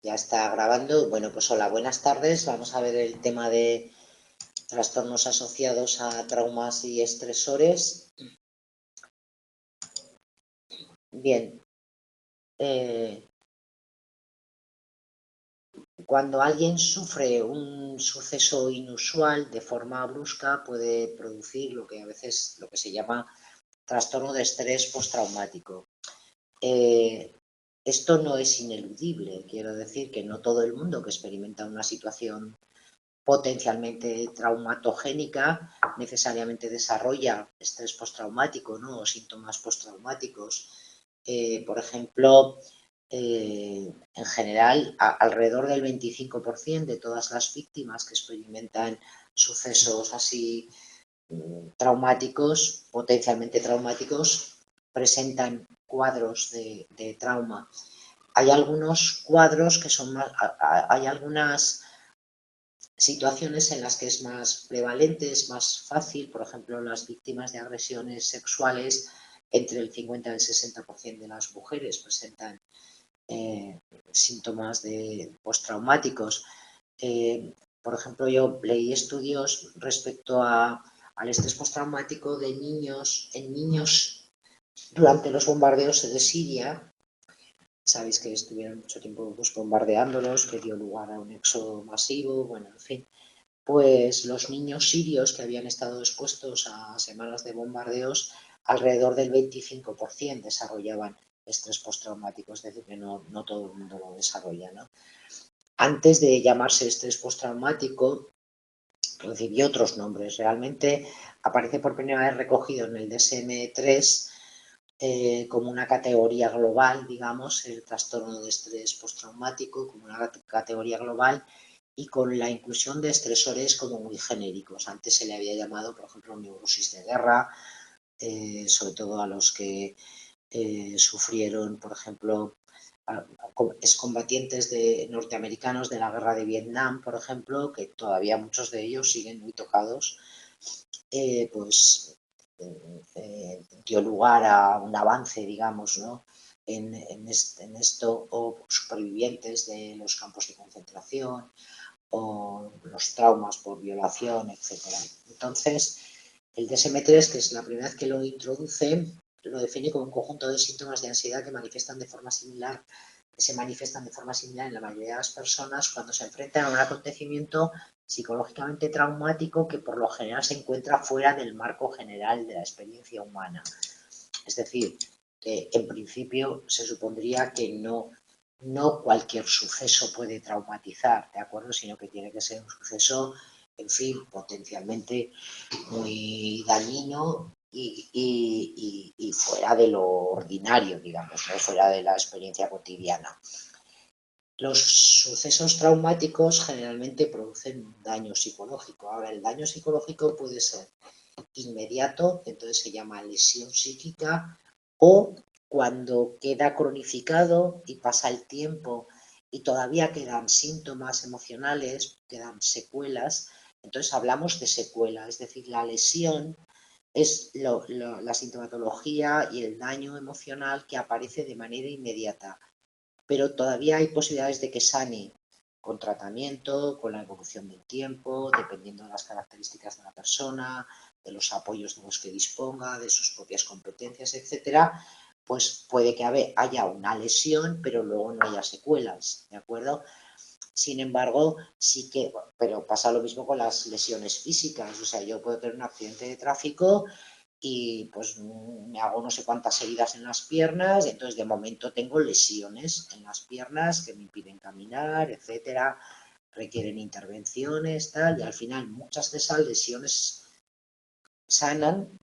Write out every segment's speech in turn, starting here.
Ya está grabando. Bueno, pues hola, buenas tardes. Vamos a ver el tema de trastornos asociados a traumas y estresores. Bien, eh, cuando alguien sufre un suceso inusual de forma brusca puede producir lo que a veces lo que se llama trastorno de estrés postraumático. Eh, Esto no es ineludible, quiero decir que no todo el mundo que experimenta una situación potencialmente traumatogénica necesariamente desarrolla estrés postraumático, ¿no? O síntomas postraumáticos. Por ejemplo, en general, alrededor del 25% de todas las víctimas que experimentan sucesos así traumáticos, potencialmente traumáticos, presentan cuadros de trauma. Hay algunos cuadros que son más, hay algunas situaciones en las que es más prevalente, es más fácil, por ejemplo, las víctimas de agresiones sexuales, entre el 50 y el 60% de las mujeres presentan síntomas de postraumáticos. Por ejemplo, yo leí estudios respecto al estrés postraumático de niños, en niños durante los bombardeos de Siria. Sabéis que estuvieron mucho tiempo pues, bombardeándolos, que dio lugar a un éxodo masivo, bueno, en fin. Pues los niños sirios que habían estado expuestos a semanas de bombardeos, alrededor del 25% desarrollaban estrés postraumático, es decir, que no todo el mundo lo desarrolla, ¿no? Antes de llamarse estrés postraumático, recibió otros nombres. Realmente aparece por primera vez recogido en el DSM-3 como una categoría global, digamos, el trastorno de estrés postraumático como una categoría global y con la inclusión de estresores como muy genéricos. Antes se le había llamado, por ejemplo, neurosis de guerra, sobre todo a los que sufrieron, por ejemplo, excombatientes norteamericanos de la guerra de Vietnam, por ejemplo, que todavía muchos de ellos siguen muy tocados, pues dio lugar a un avance, digamos, ¿no? en esto, o supervivientes de los campos de concentración, o los traumas por violación, etcétera. Entonces, el DSM-3, que es la primera vez que lo introduce, lo define como un conjunto de síntomas de ansiedad que manifiestan de forma similar, que se manifiestan de forma similar en la mayoría de las personas cuando se enfrentan a un acontecimiento psicológicamente traumático que por lo general se encuentra fuera del marco general de la experiencia humana. Es decir, que en principio se supondría que no cualquier suceso puede traumatizar, ¿de acuerdo? Sino que tiene que ser un suceso, en fin, potencialmente muy dañino y fuera de lo ordinario, digamos, ¿no? Fuera de la experiencia cotidiana. Los sucesos traumáticos generalmente producen daño psicológico. Ahora, el daño psicológico puede ser inmediato, entonces se llama lesión psíquica, o cuando queda cronificado y pasa el tiempo y todavía quedan síntomas emocionales, quedan secuelas, entonces hablamos de secuela, es decir, la lesión es la sintomatología y el daño emocional que aparece de manera inmediata, pero todavía hay posibilidades de que sane con tratamiento, con la evolución del tiempo, dependiendo de las características de la persona, de los apoyos de los que disponga, de sus propias competencias, etcétera, pues puede que haya una lesión, pero luego no haya secuelas, ¿de acuerdo? Sin embargo, sí que, pero pasa lo mismo con las lesiones físicas, o sea, yo puedo tener un accidente de tráfico y pues me hago no sé cuántas heridas en las piernas, y entonces de momento tengo lesiones en las piernas que me impiden caminar, etcétera, requieren intervenciones, tal, y al final muchas de esas lesiones sanan,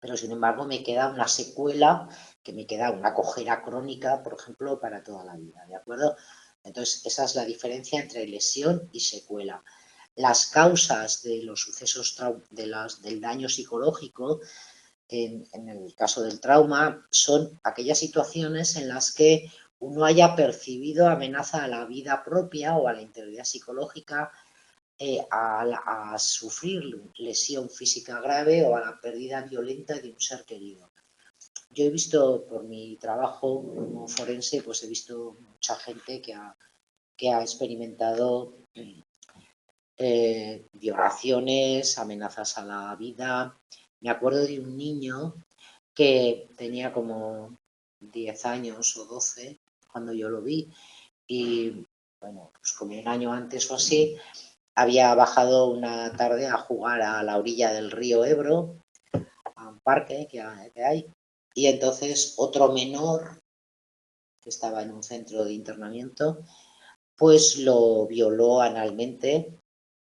pero sin embargo me queda una secuela, que me queda una cojera crónica, por ejemplo, para toda la vida, ¿de acuerdo? Entonces, esa es la diferencia entre lesión y secuela. Las causas de los sucesos del daño psicológico en el caso del trauma, son aquellas situaciones en las que uno haya percibido amenaza a la vida propia o a la integridad psicológica, a sufrir lesión física grave o a la pérdida violenta de un ser querido. Yo he visto por mi trabajo como forense, pues he visto mucha gente que ha que ha experimentado violaciones, amenazas a la vida. Me acuerdo de un niño que tenía como 10 años o 12 cuando yo lo vi y, bueno, pues como un año antes o así, había bajado una tarde a jugar a la orilla del río Ebro, a un parque que hay, y entonces otro menor que estaba en un centro de internamiento, pues lo violó analmente,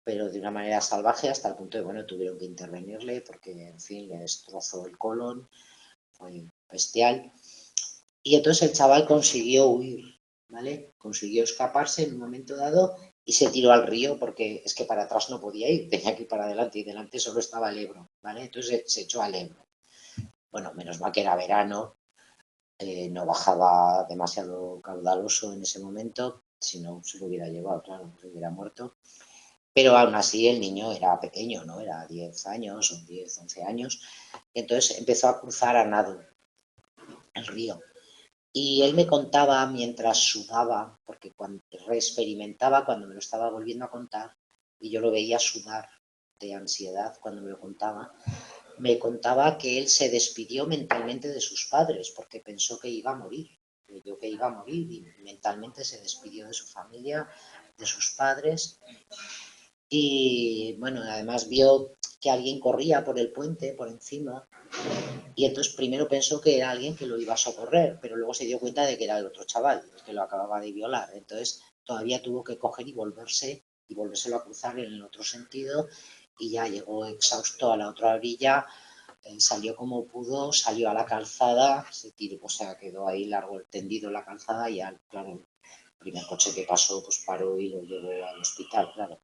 pero de una manera salvaje, hasta el punto de, bueno, tuvieron que intervenirle porque, en fin, le destrozó el colon, fue bestial. Y entonces el chaval consiguió huir, ¿vale? Consiguió escaparse en un momento dado y se tiró al río porque es que para atrás no podía ir, tenía que ir para adelante y delante solo estaba el Ebro, ¿vale? Entonces se echó al Ebro. Bueno, menos mal que era verano, no bajaba demasiado caudaloso en ese momento, si no se lo hubiera llevado, claro, se hubiera muerto. Pero aún así el niño era pequeño, ¿no? Era 10 años o 10, 11 años. Y entonces empezó a cruzar a nado el río. Y él me contaba mientras sudaba, porque cuando reexperimentaba cuando me lo estaba volviendo a contar, y yo lo veía sudar de ansiedad cuando me lo contaba, me contaba que él se despidió mentalmente de sus padres porque pensó que iba a morir, creyó que iba a morir y mentalmente se despidió de su familia, de sus padres y bueno, además vio que alguien corría por el puente, por encima, y entonces primero pensó que era alguien que lo iba a socorrer, pero luego se dio cuenta de que era el otro chaval, el que lo acababa de violar. Entonces todavía tuvo que coger y volvérselo a cruzar en el otro sentido, y ya llegó exhausto a la otra orilla, salió como pudo, salió a la calzada, se tiró, o sea, quedó ahí largo tendido en la calzada y ya, claro, el primer coche que pasó pues paró y lo llevó al hospital, claro.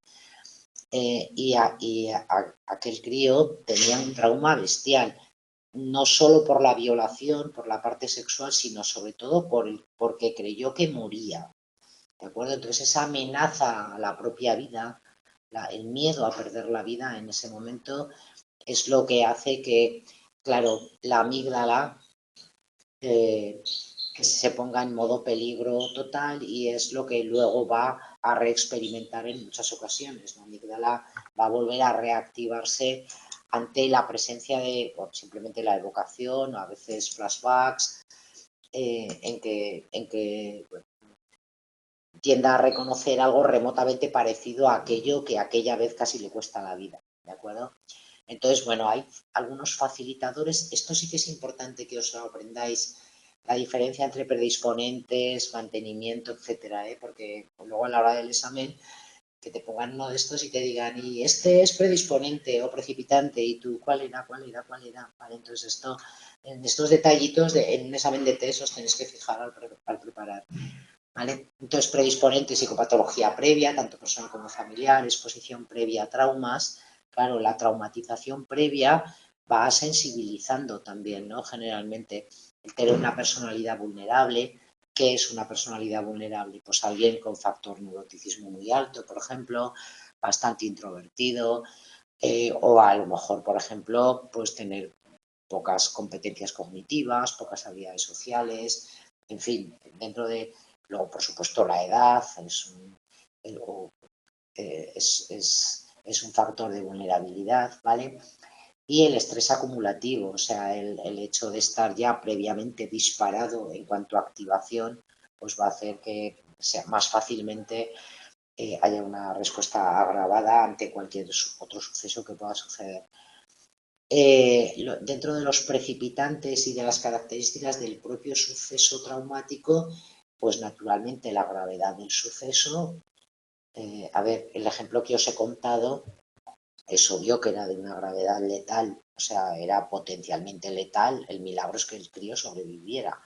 Aquel crío tenía un trauma bestial, no solo por la violación, por la parte sexual, sino sobre todo porque creyó que moría. ¿De acuerdo? Entonces esa amenaza a la propia vida, el miedo a perder la vida en ese momento es lo que hace que, claro, la amígdala que se ponga en modo peligro total y es lo que luego va a reexperimentar en muchas ocasiones. La amígdala va a volver a reactivarse ante la presencia de simplemente la evocación o a veces flashbacks en que bueno, tienda a reconocer algo remotamente parecido a aquello que aquella vez casi le cuesta la vida. ¿De acuerdo? Entonces, bueno, hay algunos facilitadores. Esto sí que es importante que os lo aprendáis, la diferencia entre predisponentes, mantenimiento, etcétera, porque luego a la hora del examen que te pongan uno de estos y te digan, y este es predisponente o precipitante, y tú, ¿cuál era? Vale, entonces esto, en estos detallitos en un examen de test os tenéis que fijar al preparar. ¿Vale? Entonces, predisponente, psicopatología previa, tanto personal como familiar, exposición previa a traumas. Claro, la traumatización previa va sensibilizando también, ¿no? Generalmente, el tener una personalidad vulnerable. ¿Qué es una personalidad vulnerable? Pues alguien con factor neuroticismo muy alto, por ejemplo, bastante introvertido, o a lo mejor, por ejemplo, pues tener pocas competencias cognitivas, pocas habilidades sociales, en fin, dentro de. Luego, por supuesto, la edad es un factor de vulnerabilidad, ¿vale? Y el estrés acumulativo, o sea, el hecho de estar ya previamente disparado en cuanto a activación, pues va a hacer que sea más fácilmente haya una respuesta agravada ante cualquier otro suceso que pueda suceder. Dentro de los precipitantes y de las características del propio suceso traumático, pues naturalmente la gravedad del suceso. A ver, el ejemplo que os he contado es obvio que era de una gravedad letal, o sea, era potencialmente letal. El milagro es que el crío sobreviviera.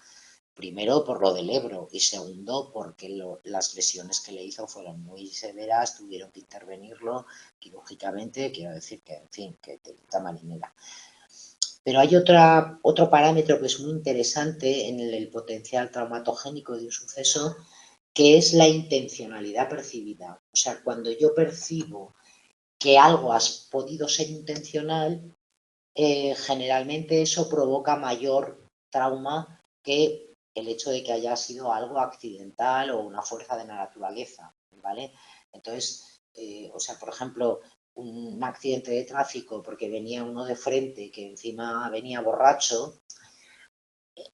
Primero por lo del Ebro y segundo porque las lesiones que le hizo fueron muy severas, tuvieron que intervenirlo quirúrgicamente, quiero decir que, en fin, que de puta marinera. Pero hay otro parámetro que es muy interesante en el potencial traumatogénico de un suceso, que es la intencionalidad percibida. O sea, cuando yo percibo que algo ha podido ser intencional, generalmente eso provoca mayor trauma que el hecho de que haya sido algo accidental o una fuerza de la naturaleza, ¿vale? Entonces, o sea, por ejemplo, un accidente de tráfico porque venía uno de frente que encima venía borracho,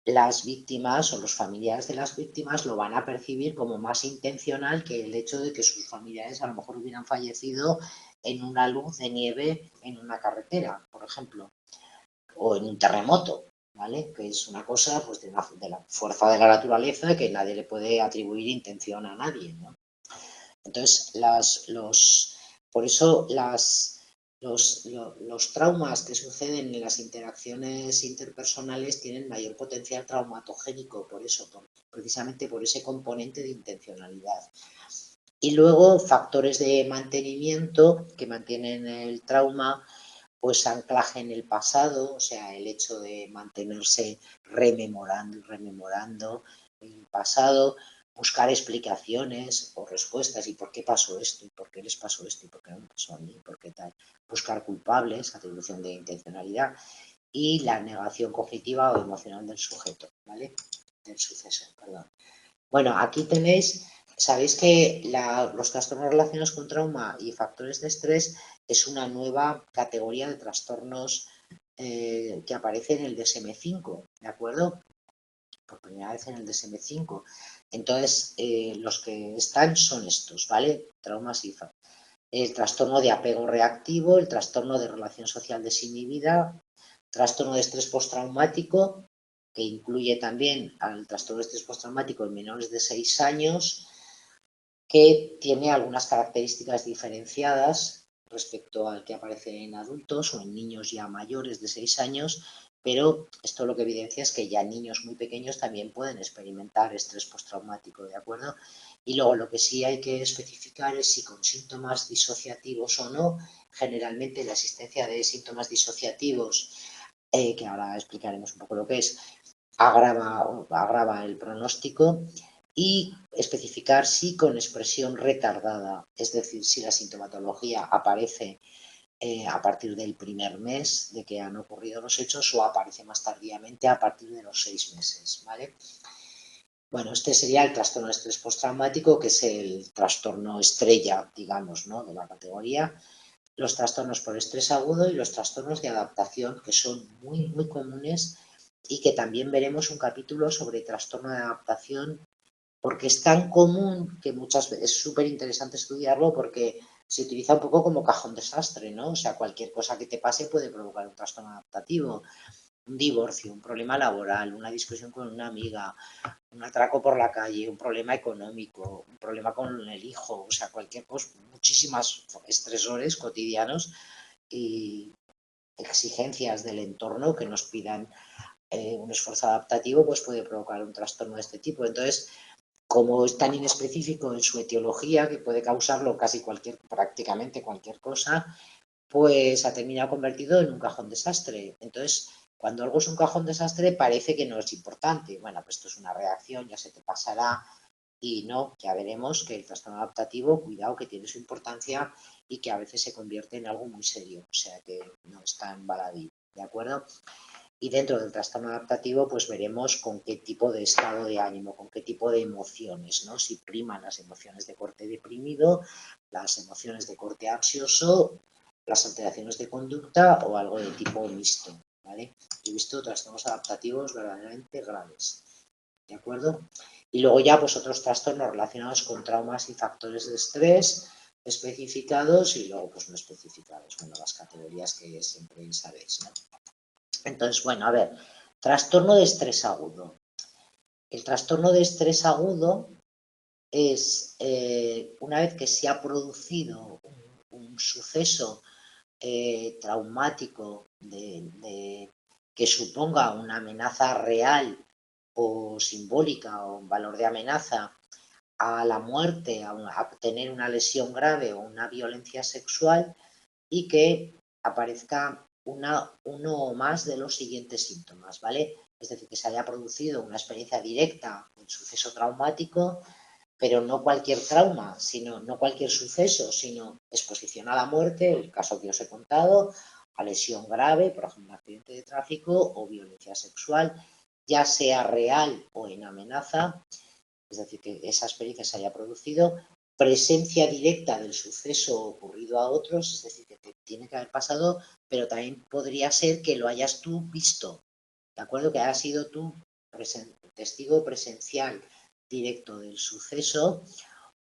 las víctimas o los familiares de las víctimas lo van a percibir como más intencional que el hecho de que sus familiares a lo mejor hubieran fallecido en una luz de nieve en una carretera, por ejemplo, o en un terremoto, ¿vale? Que es una cosa pues, de la fuerza de la naturaleza que nadie le puede atribuir intención a nadie, ¿no? Entonces, por eso los traumas que suceden en las interacciones interpersonales tienen mayor potencial traumatogénico, por eso, precisamente por ese componente de intencionalidad. Y luego factores de mantenimiento que mantienen el trauma, pues anclaje en el pasado, o sea, el hecho de mantenerse rememorando y rememorando el pasado, buscar explicaciones o respuestas y por qué pasó esto y por qué les pasó esto y por qué no me pasó a mí, por qué tal, buscar culpables, atribución de intencionalidad y la negación cognitiva o emocional del sujeto, ¿vale? Del suceso, perdón. Bueno, aquí tenéis, sabéis que los trastornos relacionados con trauma y factores de estrés es una nueva categoría de trastornos que aparece en el DSM-5, ¿de acuerdo? Por primera vez en el DSM-5. Entonces, los que están son estos, ¿vale? Traumas y el trastorno de apego reactivo, el trastorno de relación social desinhibida, trastorno de estrés postraumático, que incluye también al trastorno de estrés postraumático en menores de 6 años, que tiene algunas características diferenciadas respecto al que aparece en adultos o en niños ya mayores de 6 años, pero esto lo que evidencia es que ya niños muy pequeños también pueden experimentar estrés postraumático, ¿de acuerdo? Y luego lo que sí hay que especificar es si con síntomas disociativos o no. Generalmente la existencia de síntomas disociativos, que ahora explicaremos un poco lo que es, agrava el pronóstico, y especificar si con expresión retardada, es decir, si la sintomatología aparece a partir del primer mes de que han ocurrido los hechos o aparece más tardíamente a partir de los 6 meses, ¿vale? Bueno, este sería el trastorno de estrés postraumático, que es el trastorno estrella, digamos, ¿no?, de la categoría. Los trastornos por estrés agudo y los trastornos de adaptación, que son muy, muy comunes y que también veremos un capítulo sobre trastorno de adaptación, porque es tan común que muchas veces es súper interesante estudiarlo porque se utiliza un poco como cajón desastre, ¿no? O sea, cualquier cosa que te pase puede provocar un trastorno adaptativo, un divorcio, un problema laboral, una discusión con una amiga, un atraco por la calle, un problema económico, un problema con el hijo, o sea, cualquier cosa, muchísimos estresores cotidianos y exigencias del entorno que nos pidan un esfuerzo adaptativo, pues puede provocar un trastorno de este tipo. Entonces, como es tan inespecífico en su etiología, que puede causarlo prácticamente cualquier cosa, pues ha terminado convertido en un cajón desastre. Entonces, cuando algo es un cajón desastre, parece que no es importante. Bueno, pues esto es una reacción, ya se te pasará. Y no, ya veremos que el trastorno adaptativo, cuidado, que tiene su importancia y que a veces se convierte en algo muy serio. O sea que no es tan baladí, ¿de acuerdo? Y dentro del trastorno adaptativo, pues veremos con qué tipo de estado de ánimo, con qué tipo de emociones, ¿no? Si priman las emociones de corte deprimido, las emociones de corte ansioso, las alteraciones de conducta o algo de tipo mixto, ¿vale? He visto trastornos adaptativos verdaderamente graves, ¿de acuerdo? Y luego ya, pues otros trastornos relacionados con traumas y factores de estrés especificados y luego, pues no especificados, bueno, las categorías que siempre sabéis, ¿no? Entonces, bueno, a ver, trastorno de estrés agudo. El trastorno de estrés agudo es una vez que se ha producido un suceso traumático que suponga una amenaza real o simbólica o un valor de amenaza a la muerte, a tener una lesión grave o una violencia sexual, y que aparezca uno o más de los siguientes síntomas, ¿vale? Es decir, que se haya producido una experiencia directa, un suceso traumático, pero no cualquier trauma, no cualquier suceso, sino exposición a la muerte, el caso que os he contado, a lesión grave, por ejemplo, un accidente de tráfico o violencia sexual, ya sea real o en amenaza, es decir, que esa experiencia se haya producido, presencia directa del suceso ocurrido a otros, es decir, que te tiene que haber pasado, pero también podría ser que lo hayas tú visto, ¿de acuerdo? Que hayas sido tú testigo presencial directo del suceso,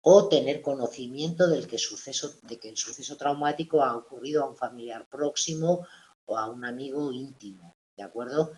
o tener conocimiento de que el suceso traumático ha ocurrido a un familiar próximo o a un amigo íntimo, ¿de acuerdo?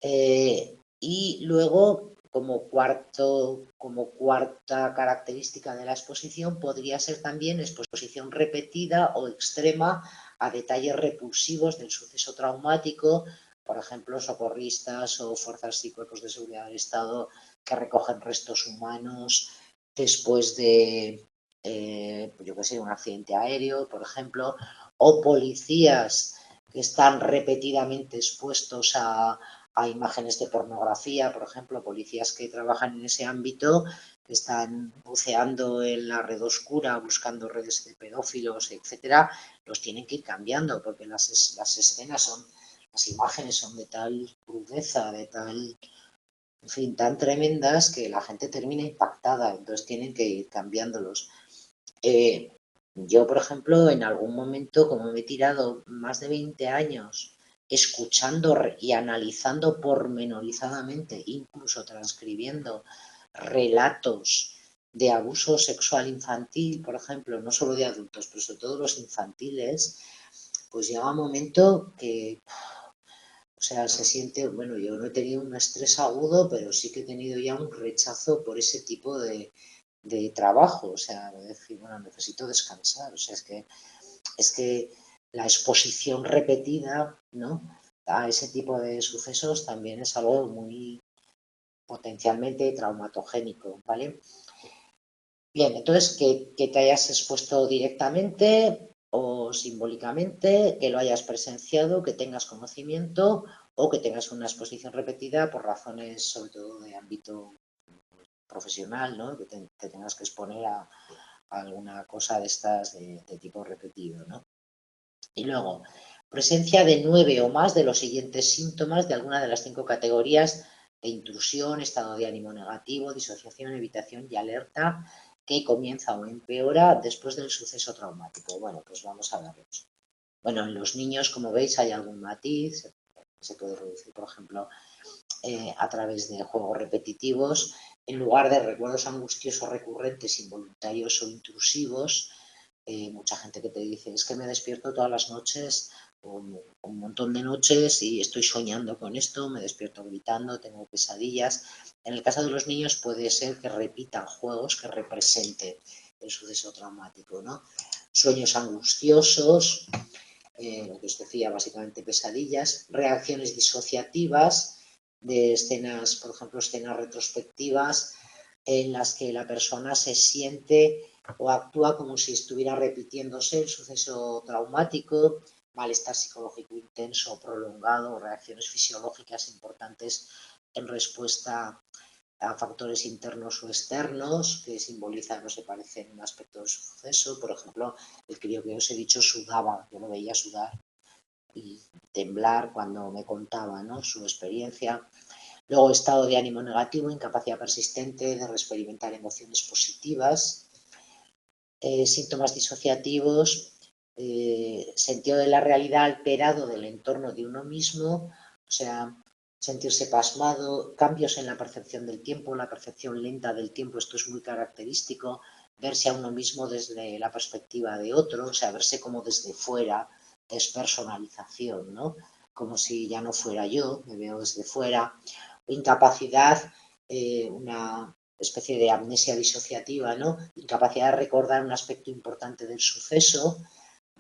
Y luego, como cuarta característica de la exposición, podría ser también exposición repetida o extrema a detalles repulsivos del suceso traumático, por ejemplo, socorristas o fuerzas y cuerpos de seguridad del Estado que recogen restos humanos después de, yo qué sé, un accidente aéreo, por ejemplo, o policías que están repetidamente expuestos a imágenes de pornografía, por ejemplo, policías que trabajan en ese ámbito, que están buceando en la red oscura, buscando redes de pedófilos, etcétera, los tienen que ir cambiando, porque las escenas son, las imágenes son de tal crudeza, de tal, en fin, tan tremendas que la gente termina impactada, entonces tienen que ir cambiándolos. Yo, por ejemplo, en algún momento, como me he tirado más de 20 años escuchando y analizando pormenorizadamente, incluso transcribiendo relatos de abuso sexual infantil, por ejemplo, no solo de adultos, pero sobre todo los infantiles, pues llega un momento que, o sea, se siente, bueno, yo no he tenido un estrés agudo, pero sí que he tenido ya un rechazo por ese tipo de trabajo, o sea, decir, bueno, necesito descansar, o sea, es que la exposición repetida, ¿no?, a ese tipo de sucesos también es algo muy potencialmente traumatogénico, ¿vale? Bien, entonces, que te hayas expuesto directamente o simbólicamente, que lo hayas presenciado, que tengas conocimiento o que tengas una exposición repetida por razones, sobre todo, de ámbito profesional, ¿no?, que te tengas que exponer a alguna cosa de estas de tipo repetido, ¿no? Y luego, presencia de 9 o más de los siguientes síntomas de alguna de las 5 categorías de intrusión, estado de ánimo negativo, disociación, evitación y alerta, que comienza o empeora después del suceso traumático. Bueno, pues vamos a verlos. Bueno, en los niños, como veis, hay algún matiz, se puede reducir, por ejemplo, a través de juegos repetitivos, en lugar de recuerdos angustiosos recurrentes, involuntarios o intrusivos. Mucha gente que te dice, es que me despierto todas las noches, un montón de noches y estoy soñando con esto, me despierto gritando, tengo pesadillas. En el caso de los niños puede ser que repitan juegos que representen el suceso traumático, ¿no? Sueños angustiosos, lo que os decía, básicamente pesadillas, reacciones disociativas de escenas, por ejemplo, escenas retrospectivas en las que la persona se siente o actúa como si estuviera repitiéndose el suceso traumático, malestar psicológico intenso o prolongado, reacciones fisiológicas importantes en respuesta a factores internos o externos que simbolizan o se parecen un aspecto del suceso. Por ejemplo, el crío que os he dicho sudaba, yo lo veía sudar y temblar cuando me contaba, ¿no?, su experiencia. Luego, estado de ánimo negativo, incapacidad persistente de experimentar emociones positivas, síntomas disociativos, sentido de la realidad alterado del entorno de uno mismo, o sea, sentirse pasmado, cambios en la percepción del tiempo, la percepción lenta del tiempo, esto es muy característico, verse a uno mismo desde la perspectiva de otro, o sea, verse como desde fuera, despersonalización, ¿no?, como si ya no fuera yo, me veo desde fuera, incapacidad, una especie de amnesia disociativa, ¿no?, incapacidad de recordar un aspecto importante del suceso,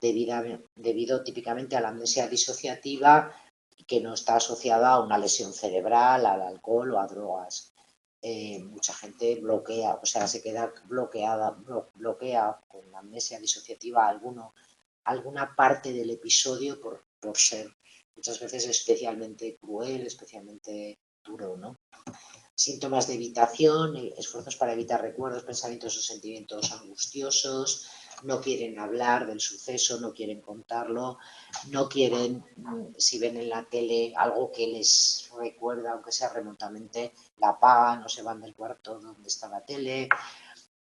debido típicamente a la amnesia disociativa, que no está asociada a una lesión cerebral, al alcohol o a drogas. Mucha gente bloquea, o sea, se queda bloquea con la amnesia disociativa alguna parte del episodio por ser muchas veces especialmente cruel, especialmente duro, ¿no? Síntomas de evitación, esfuerzos para evitar recuerdos, pensamientos o sentimientos angustiosos, no quieren hablar del suceso, no quieren contarlo, no quieren, si ven en la tele algo que les recuerda, aunque sea remotamente, la apagan o se van del cuarto donde está la tele.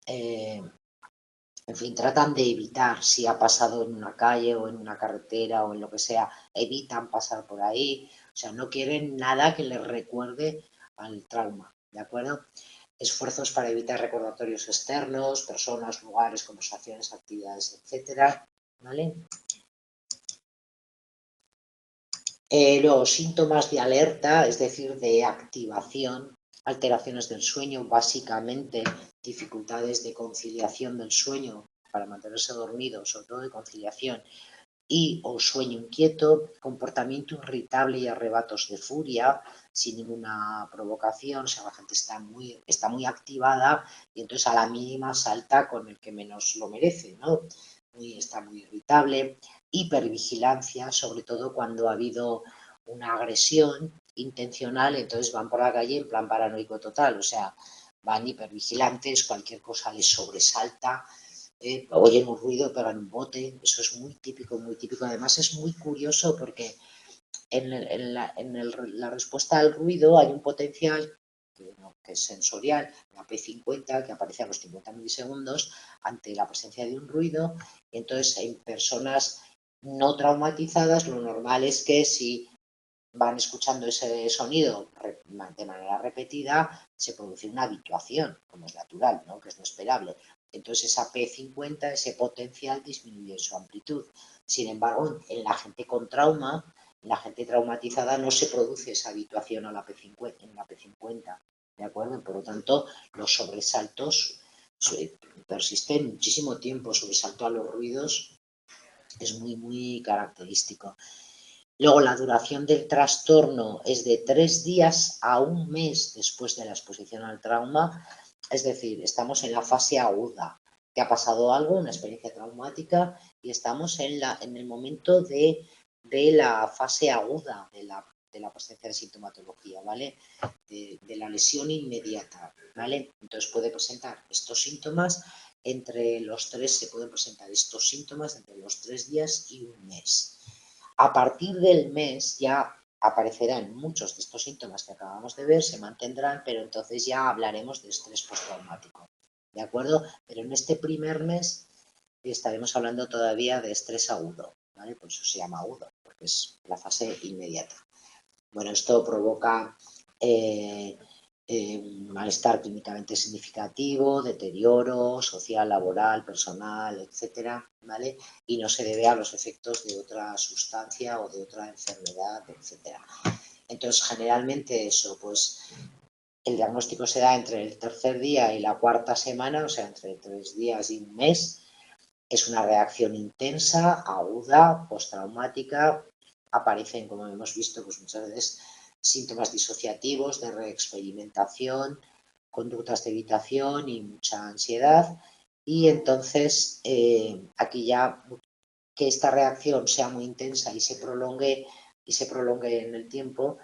En fin, tratan de evitar, si ha pasado en una calle o en una carretera o en lo que sea, evitan pasar por ahí. O sea, no quieren nada que les recuerde al trauma, ¿de acuerdo? Esfuerzos para evitar recordatorios externos, personas, lugares, conversaciones, actividades, etcétera, ¿vale? Luego, síntomas de alerta, es decir, de activación, alteraciones del sueño, básicamente dificultades de conciliación del sueño para mantenerse dormido, sobre todo de conciliación, y o sueño inquieto, comportamiento irritable y arrebatos de furia sin ninguna provocación, o sea, la gente está muy activada y entonces a la mínima salta con el que menos lo merece, ¿no? Está muy irritable, hipervigilancia, sobre todo cuando ha habido una agresión intencional, entonces van por la calle en plan paranoico total, o sea, van hipervigilantes, cualquier cosa les sobresalta, oyen un ruido, pegan un bote, eso es muy típico, muy típico. Además es muy curioso porque la respuesta al ruido hay un potencial que es sensorial, la P50, que aparece a los 50 milisegundos ante la presencia de un ruido. Y entonces, en personas no traumatizadas, lo normal es que si van escuchando ese sonido de manera repetida, se produce una habituación, como es natural, ¿no? Que es lo esperable. Entonces esa P50, ese potencial, disminuye en su amplitud. Sin embargo, en la gente con trauma, en la gente traumatizada, no se produce esa habituación a la P50, en la P50, ¿de acuerdo? Por lo tanto, los sobresaltos persisten muchísimo tiempo. Sobresalto a los ruidos es muy, muy característico. Luego, la duración del trastorno es de 3 días a un mes después de la exposición al trauma, es decir, estamos en la fase aguda. Te ha pasado algo, una experiencia traumática, y estamos en el momento de la fase aguda de la presencia de sintomatología, ¿vale? De la lesión inmediata, ¿vale? Entonces puede presentar estos síntomas se pueden presentar estos síntomas entre los 3 días y un mes. A partir del mes ya aparecerán muchos de estos síntomas que acabamos de ver, se mantendrán, pero entonces ya hablaremos de estrés postraumático, ¿de acuerdo? Pero en este primer mes estaremos hablando todavía de estrés agudo, ¿vale? Por eso se llama agudo, porque es la fase inmediata. Bueno, esto provoca un malestar clínicamente significativo, deterioro social, laboral, personal, etcétera, ¿vale? Y no se debe a los efectos de otra sustancia o de otra enfermedad, etcétera. Entonces, generalmente eso, pues el diagnóstico se da entre el tercer día y la cuarta semana, o sea, entre 3 días y un mes. Es una reacción intensa, aguda, postraumática. Aparecen, como hemos visto, pues muchas veces síntomas disociativos, de reexperimentación, conductas de evitación y mucha ansiedad. Y entonces, aquí ya que esta reacción sea muy intensa y se prolongue en el tiempo,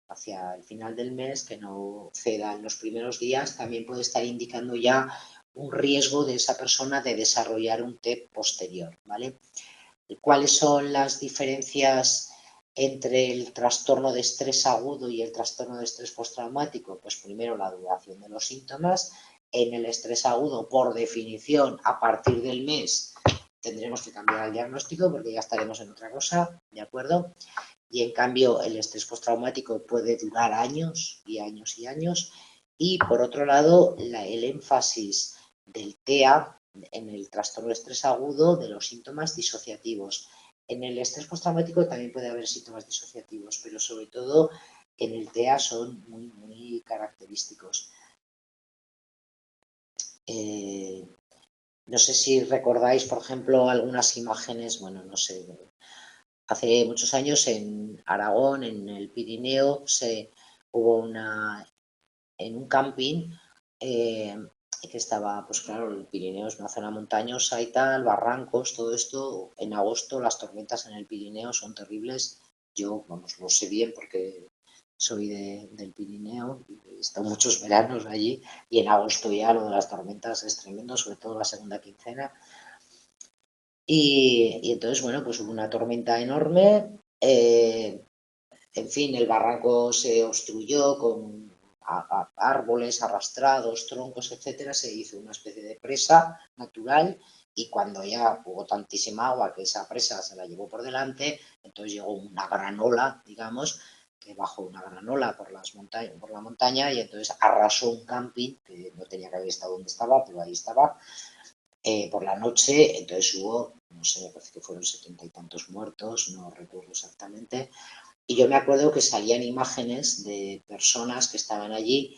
hacia el final del mes, que no ceda en los primeros días, también puede estar indicando ya un riesgo de esa persona de desarrollar un TEP posterior, ¿vale? ¿Cuáles son las diferencias entre el trastorno de estrés agudo y el trastorno de estrés postraumático? Pues primero la duración de los síntomas. En el estrés agudo, por definición, a partir del mes tendremos que cambiar el diagnóstico porque ya estaremos en otra cosa, ¿de acuerdo? Y en cambio el estrés postraumático puede durar años y años y años. Y por otro lado, el énfasis del TEA en el trastorno de estrés agudo de los síntomas disociativos. En el estrés postraumático también puede haber síntomas disociativos, pero sobre todo en el TEA son muy, muy característicos. No sé si recordáis, por ejemplo, algunas imágenes, bueno, no sé, hace muchos años en Aragón, en el Pirineo, hubo en un camping que estaba, pues claro, el Pirineo es una zona montañosa y tal, barrancos, todo esto. En agosto las tormentas en el Pirineo son terribles. Yo, vamos, lo sé bien porque soy del Pirineo, he estado muchos veranos allí y en agosto ya lo de las tormentas es tremendo, sobre todo la segunda quincena. Y entonces, bueno, pues hubo una tormenta enorme, en fin, el barranco se obstruyó con árboles arrastrados, troncos, etcétera, se hizo una especie de presa natural y cuando ya hubo tantísima agua que esa presa se la llevó por delante, entonces llegó una gran ola, digamos, que bajó una gran ola por la montaña y entonces arrasó un camping que no tenía que haber estado donde estaba, pero ahí estaba, por la noche, entonces hubo, no sé, me parece que fueron 70 y tantos muertos, no recuerdo exactamente, y yo me acuerdo que salían imágenes de personas que estaban allí,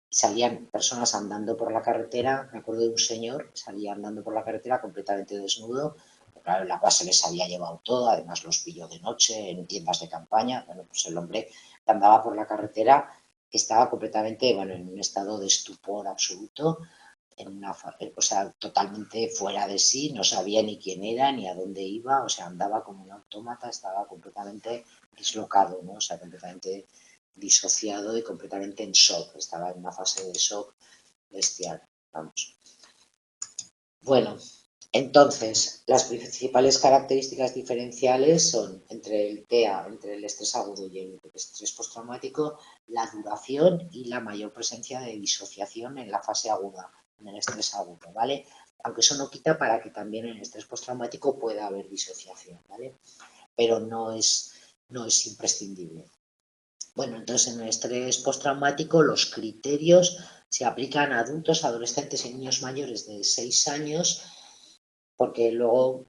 salían personas andando por la carretera, me acuerdo de un señor que salía andando por la carretera completamente desnudo, claro, el agua se les había llevado todo, además los pilló de noche en tiendas de campaña, bueno, pues el hombre que andaba por la carretera estaba completamente, bueno, en un estado de estupor absoluto, o sea, totalmente fuera de sí, no sabía ni quién era ni a dónde iba, o sea, andaba como un autómata, estaba completamente dislocado, ¿no? O sea, completamente disociado y completamente en shock, estaba en una fase de shock bestial, vamos. Bueno, entonces, las principales características diferenciales son entre el TEA, entre el estrés agudo y el estrés postraumático, la duración y la mayor presencia de disociación en la fase aguda, en el estrés agudo, ¿vale? Aunque eso no quita para que también en el estrés postraumático pueda haber disociación, ¿vale? Pero no es imprescindible. Bueno, entonces en el estrés postraumático los criterios se aplican a adultos, adolescentes y niños mayores de 6 años, porque luego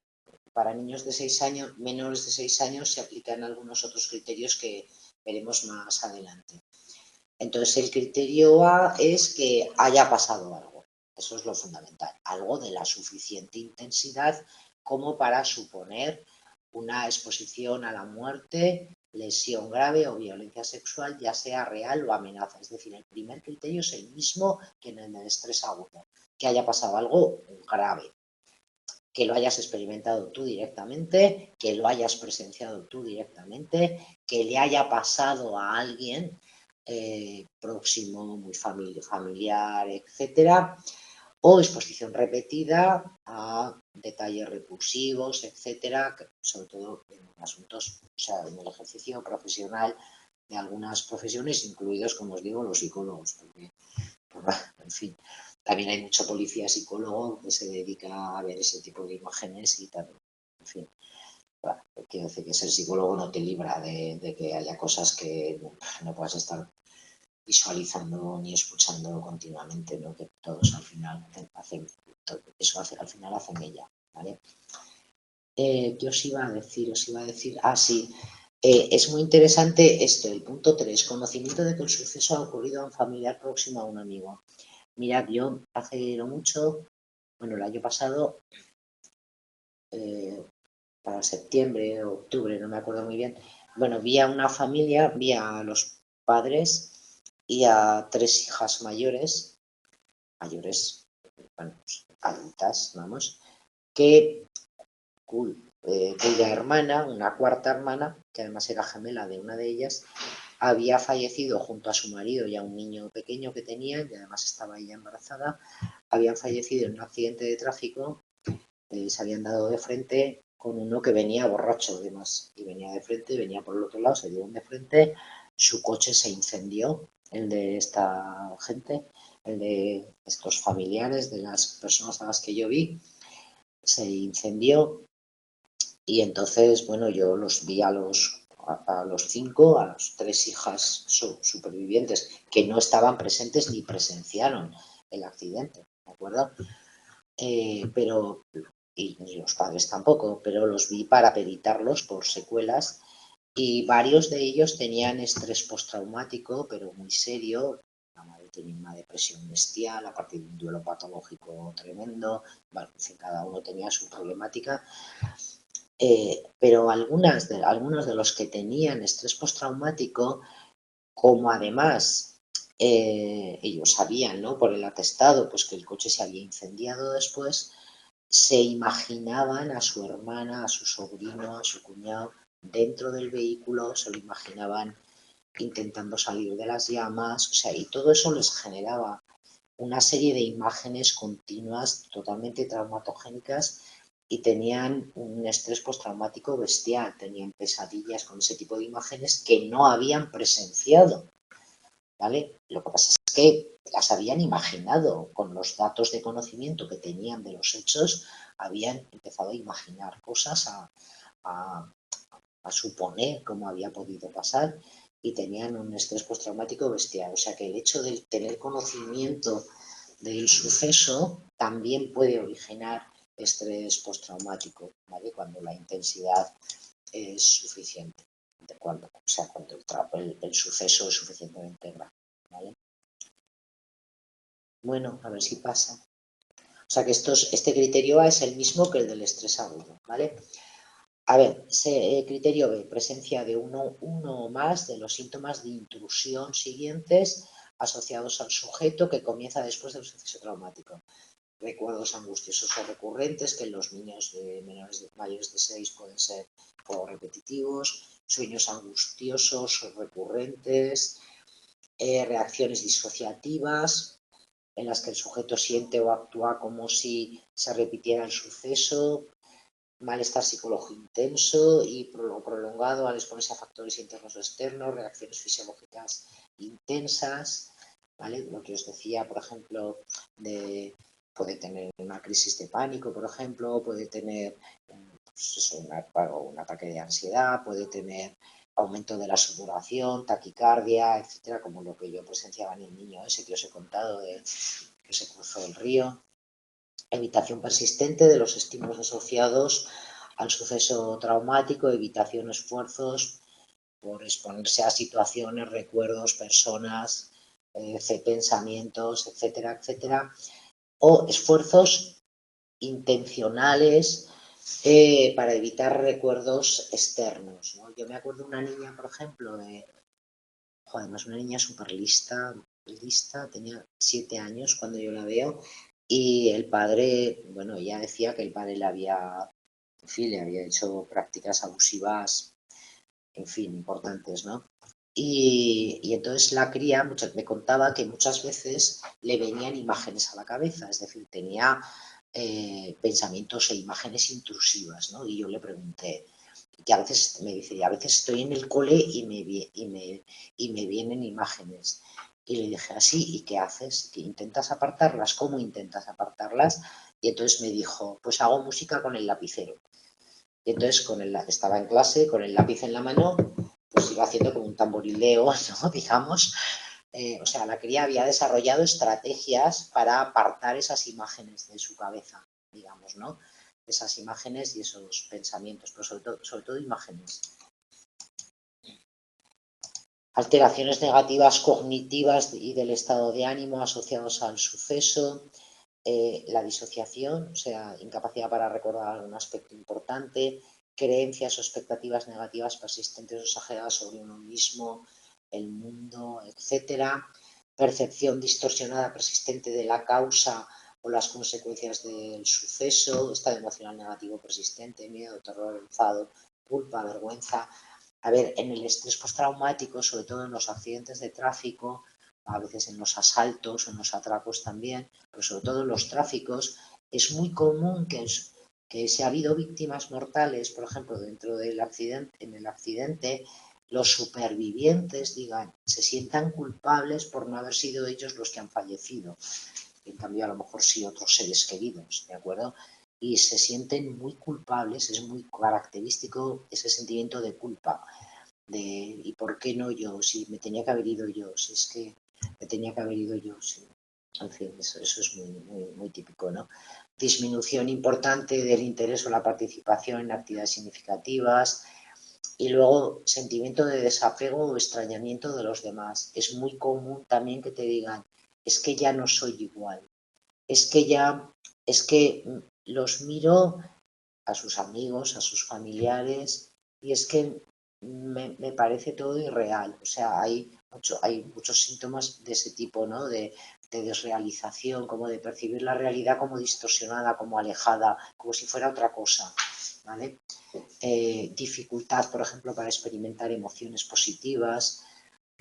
para niños de 6 años, menores de 6 años, se aplican algunos otros criterios que veremos más adelante. Entonces, el criterio A es que haya pasado algo. Eso es lo fundamental. Algo de la suficiente intensidad como para suponer una exposición a la muerte, lesión grave o violencia sexual, ya sea real o amenaza. Es decir, el primer criterio es el mismo que en el estrés agudo. Que haya pasado algo grave, que lo hayas experimentado tú directamente, que lo hayas presenciado tú directamente, que le haya pasado a alguien próximo, muy familiar, etcétera, o exposición repetida a detalles repulsivos, etcétera, sobre todo en asuntos, o sea, en el ejercicio profesional de algunas profesiones, incluidos, como os digo, los psicólogos, porque, en fin, también hay mucho policía psicólogo que se dedica a ver ese tipo de imágenes y también, en fin, bueno, quiero decir que ser psicólogo no te libra de que haya cosas que no puedas estar visualizando ni escuchando continuamente, ¿no? Que todos al final hacen, eso al final hacen ella, ¿vale? ¿Qué os iba a decir? Sí, es muy interesante esto, el punto 3, conocimiento de que el suceso ha ocurrido a un familiar próximo a un amigo. Mirad, yo hace no mucho, bueno, el año pasado, para septiembre o octubre, no me acuerdo muy bien, bueno, vi a una familia, vi a los padres y a 3 hijas mayores, bueno, pues, adultas, vamos, que cuya hermana, una cuarta hermana, que además era gemela de una de ellas, había fallecido junto a su marido y a un niño pequeño que tenía, y además estaba ella embarazada, habían fallecido en un accidente de tráfico, se habían dado de frente con uno que venía borracho además, y venía de frente, venía por el otro lado, se dieron de frente, su coche se incendió, el de esta gente, el de estos familiares, de las personas a las que yo vi, se incendió y entonces, bueno, yo los vi a los 5, a las 3 hijas supervivientes que no estaban presentes ni presenciaron el accidente, ¿de acuerdo? Pero, y ni los padres tampoco, pero los vi para peritarlos por secuelas y varios de ellos tenían estrés postraumático, pero muy serio. La madre tenía una depresión bestial a partir de un duelo patológico tremendo. Bueno, en fin, cada uno tenía su problemática. Pero algunos de los que tenían estrés postraumático, como además ellos sabían, ¿no? Por el atestado, pues que el coche se había incendiado después, se imaginaban a su hermana, a su sobrino, a su cuñado dentro del vehículo, se lo imaginaban intentando salir de las llamas, o sea, y todo eso les generaba una serie de imágenes continuas totalmente traumatogénicas y tenían un estrés postraumático bestial, tenían pesadillas con ese tipo de imágenes que no habían presenciado, ¿vale? Lo que pasa es que las habían imaginado con los datos de conocimiento que tenían de los hechos, habían empezado a imaginar cosas, a, a suponer cómo había podido pasar y tenían un estrés postraumático bestial. O sea que el hecho de tener conocimiento del suceso también puede originar estrés postraumático, ¿vale? Cuando la intensidad es suficiente, cuando, o sea, cuando el suceso es suficientemente grave, ¿vale? Bueno, a ver si pasa. O sea que este criterio A es el mismo que el del estrés agudo, ¿vale? A ver, criterio B, presencia de uno o más de los síntomas de intrusión siguientes asociados al sujeto que comienza después del suceso traumático. Recuerdos angustiosos o recurrentes que en los niños mayores de 6 pueden ser poco repetitivos, sueños angustiosos o recurrentes, reacciones disociativas en las que el sujeto siente o actúa como si se repitiera el suceso, malestar psicológico intenso y prolongado al exponerse a factores internos o externos, reacciones fisiológicas intensas, ¿vale? Lo que os decía, por ejemplo, puede tener una crisis de pánico, por ejemplo, puede tener pues eso, un ataque de ansiedad, puede tener aumento de la sudoración, taquicardia, etcétera, como lo que yo presenciaba en el niño ese que os he contado de que se cruzó el río. Evitación persistente de los estímulos asociados al suceso traumático, evitación esfuerzos por exponerse a situaciones, recuerdos, personas, pensamientos, etcétera, etcétera, o esfuerzos intencionales para evitar recuerdos externos, ¿no? Yo me acuerdo de una niña, por ejemplo, además una niña súper lista, tenía 7 años cuando yo la veo, y el padre, bueno, ella decía que el padre en fin, le había hecho prácticas abusivas, en fin, importantes, ¿no? Y entonces la cría me contaba que muchas veces le venían imágenes a la cabeza, es decir, tenía pensamientos e imágenes intrusivas, ¿no? Y yo le pregunté, que a veces me dice, y a veces estoy en el cole y me vienen imágenes. Y le dije, así, ¿y qué haces? ¿Que intentas apartarlas? ¿Cómo intentas apartarlas? Y entonces me dijo, pues hago música con el lapicero. Y entonces estaba en clase con el lápiz en la mano, pues iba haciendo como un tamborileo, ¿no? Digamos. O sea, la cría había desarrollado estrategias para apartar esas imágenes de su cabeza, digamos, ¿no? Esas imágenes y esos pensamientos, pero sobre todo imágenes. Alteraciones negativas cognitivas y del estado de ánimo asociados al suceso, la disociación, o sea, incapacidad para recordar algún aspecto importante, creencias o expectativas negativas persistentes o exageradas sobre uno mismo, el mundo, etcétera, percepción distorsionada persistente de la causa o las consecuencias del suceso, estado emocional negativo persistente, miedo, terror, enfado, culpa, vergüenza. A ver, en el estrés postraumático, sobre todo en los accidentes de tráfico, a veces en los asaltos, en los atracos también, pero sobre todo en los tráficos, es muy común que si ha habido víctimas mortales, por ejemplo, dentro del accidente, en el accidente, los supervivientes se sientan culpables por no haber sido ellos los que han fallecido. En cambio, a lo mejor sí otros seres queridos, ¿de acuerdo? Y se sienten muy culpables, es muy característico ese sentimiento de culpa, ¿y por qué no yo? Si me tenía que haber ido yo, si es que me tenía que haber ido yo, sí. En fin, eso es muy típico, ¿no? Disminución importante del interés o la participación en actividades significativas y luego sentimiento de desapego o extrañamiento de los demás. Es muy común también que te digan, es que ya no soy igual, es que los miro a sus amigos, a sus familiares, y es que me parece todo irreal. O sea, hay muchos síntomas de ese tipo, ¿no? De desrealización, como de percibir la realidad como distorsionada, como alejada, como si fuera otra cosa, ¿vale? Dificultad, por ejemplo, para experimentar emociones positivas,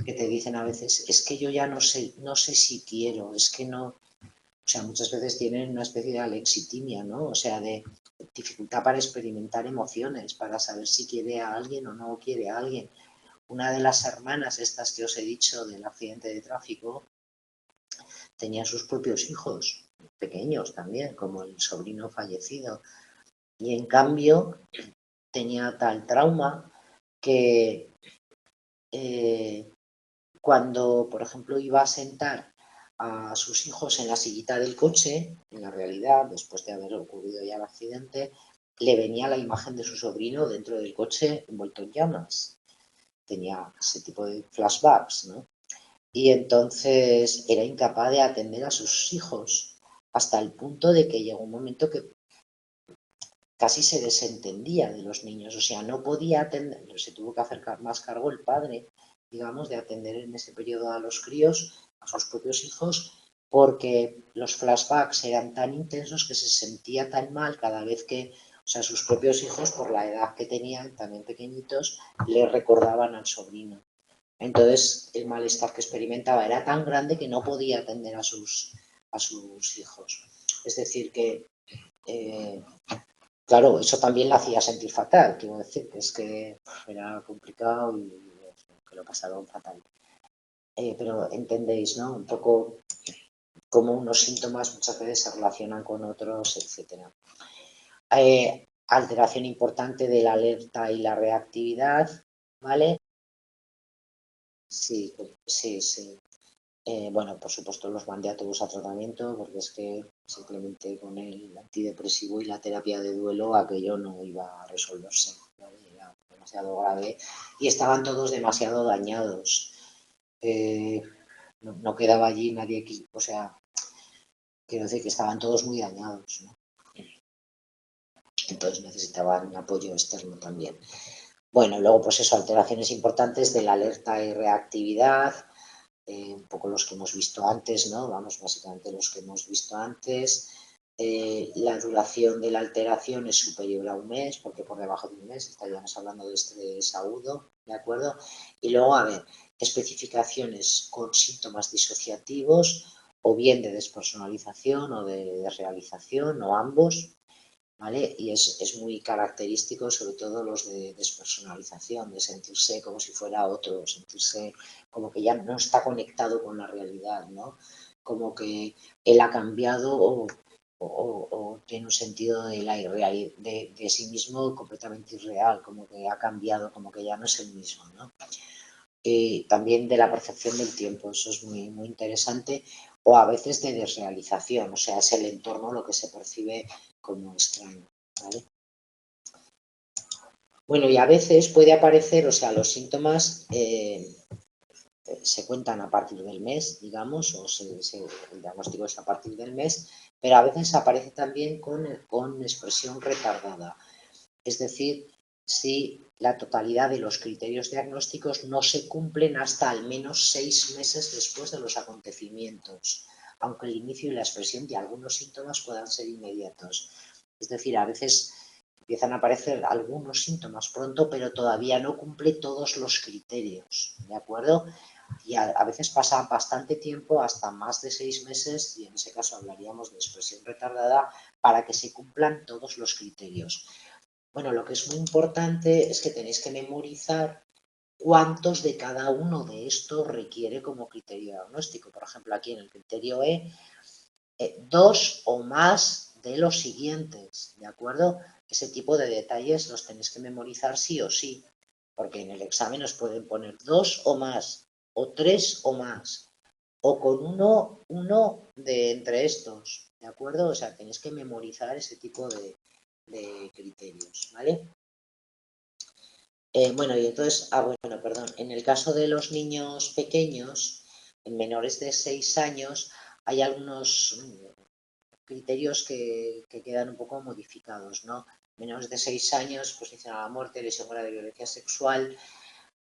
que te dicen a veces, es que yo ya no sé si quiero, es que no, o sea, muchas veces tienen una especie de alexitimia, ¿no? O sea, de dificultad para experimentar emociones, para saber si quiere a alguien o no quiere a alguien. Una de las hermanas, estas que os he dicho del accidente de tráfico, tenía sus propios hijos, pequeños también, como el sobrino fallecido. Y en cambio tenía tal trauma que cuando, por ejemplo, iba a sentar a sus hijos en la sillita del coche, en la realidad, después de haber ocurrido ya el accidente, le venía la imagen de su sobrino dentro del coche envuelto en llamas. Tenía ese tipo de flashbacks, ¿no? Y entonces era incapaz de atender a sus hijos, hasta el punto de que llegó un momento que casi se desentendía de los niños, o sea, no podía atender, se tuvo que hacer más cargo el padre, digamos, de atender en ese periodo a los críos, a sus propios hijos, porque los flashbacks eran tan intensos que se sentía tan mal cada vez que, o sea, sus propios hijos, por la edad que tenían, también pequeñitos, le recordaban al sobrino. Entonces, el malestar que experimentaba era tan grande que no podía atender a sus hijos. Es decir, que claro, eso también la hacía sentir fatal, quiero decir, que es que era complicado y que lo pasaron fatal. Pero entendéis, ¿no? Un poco cómo unos síntomas muchas veces se relacionan con otros, etcétera. Alteración importante de la alerta y la reactividad, ¿vale? Sí, sí, sí. Bueno, por supuesto los mandé a todos a tratamiento porque es que simplemente con el antidepresivo y la terapia de duelo aquello no iba a resolverse, ¿vale? Era demasiado grave y estaban todos demasiado dañados. No quedaba allí nadie que, o sea, quiero decir que estaban todos muy dañados, ¿no? Entonces necesitaban un apoyo externo también. Bueno, luego pues eso, alteraciones importantes de la alerta y reactividad, un poco los que hemos visto antes, ¿no? Vamos, básicamente los que hemos visto antes. La duración de la alteración es superior a un mes, porque por debajo de un mes estaríamos hablando de estrés agudo, ¿de acuerdo? Y luego, a ver, especificaciones con síntomas disociativos o bien de despersonalización o de realización o ambos, ¿vale? Y es muy característico, sobre todo los de despersonalización, de sentirse como si fuera otro, sentirse como que ya no está conectado con la realidad, ¿no? Como que él ha cambiado o tiene un sentido de, la de sí mismo completamente irreal, como que ha cambiado, como que ya no es el mismo, ¿no? También de la percepción del tiempo, eso es muy, muy interesante, o a veces de desrealización, o sea, es el entorno lo que se percibe como extraño, ¿vale? Bueno, y a veces puede aparecer, o sea, los síntomas se cuentan a partir del mes, digamos, o el diagnóstico es a partir del mes, pero a veces aparece también con expresión retardada. Es decir, si la totalidad de los criterios diagnósticos no se cumplen hasta al menos 6 meses después de los acontecimientos, aunque el inicio y la expresión de algunos síntomas puedan ser inmediatos. Es decir, a veces empiezan a aparecer algunos síntomas pronto, pero todavía no cumple todos los criterios, ¿de acuerdo? Y a veces pasa bastante tiempo, hasta más de 6 meses, y en ese caso hablaríamos de expresión retardada, para que se cumplan todos los criterios. Bueno, lo que es muy importante es que tenéis que memorizar cuántos de cada uno de estos requiere como criterio diagnóstico. Por ejemplo, aquí en el criterio dos o más de los siguientes, ¿de acuerdo? Ese tipo de detalles los tenéis que memorizar sí o sí, porque en el examen os pueden poner dos o más, o tres o más, o con uno de entre estos, ¿de acuerdo? O sea, tenéis que memorizar ese tipo de criterios, ¿vale? Bueno, y entonces, bueno, perdón, en el caso de los niños pequeños, menores de 6 años, hay algunos criterios que quedan un poco modificados, ¿no? Menores de 6 años, exposición a la muerte, lesión grave de violencia sexual,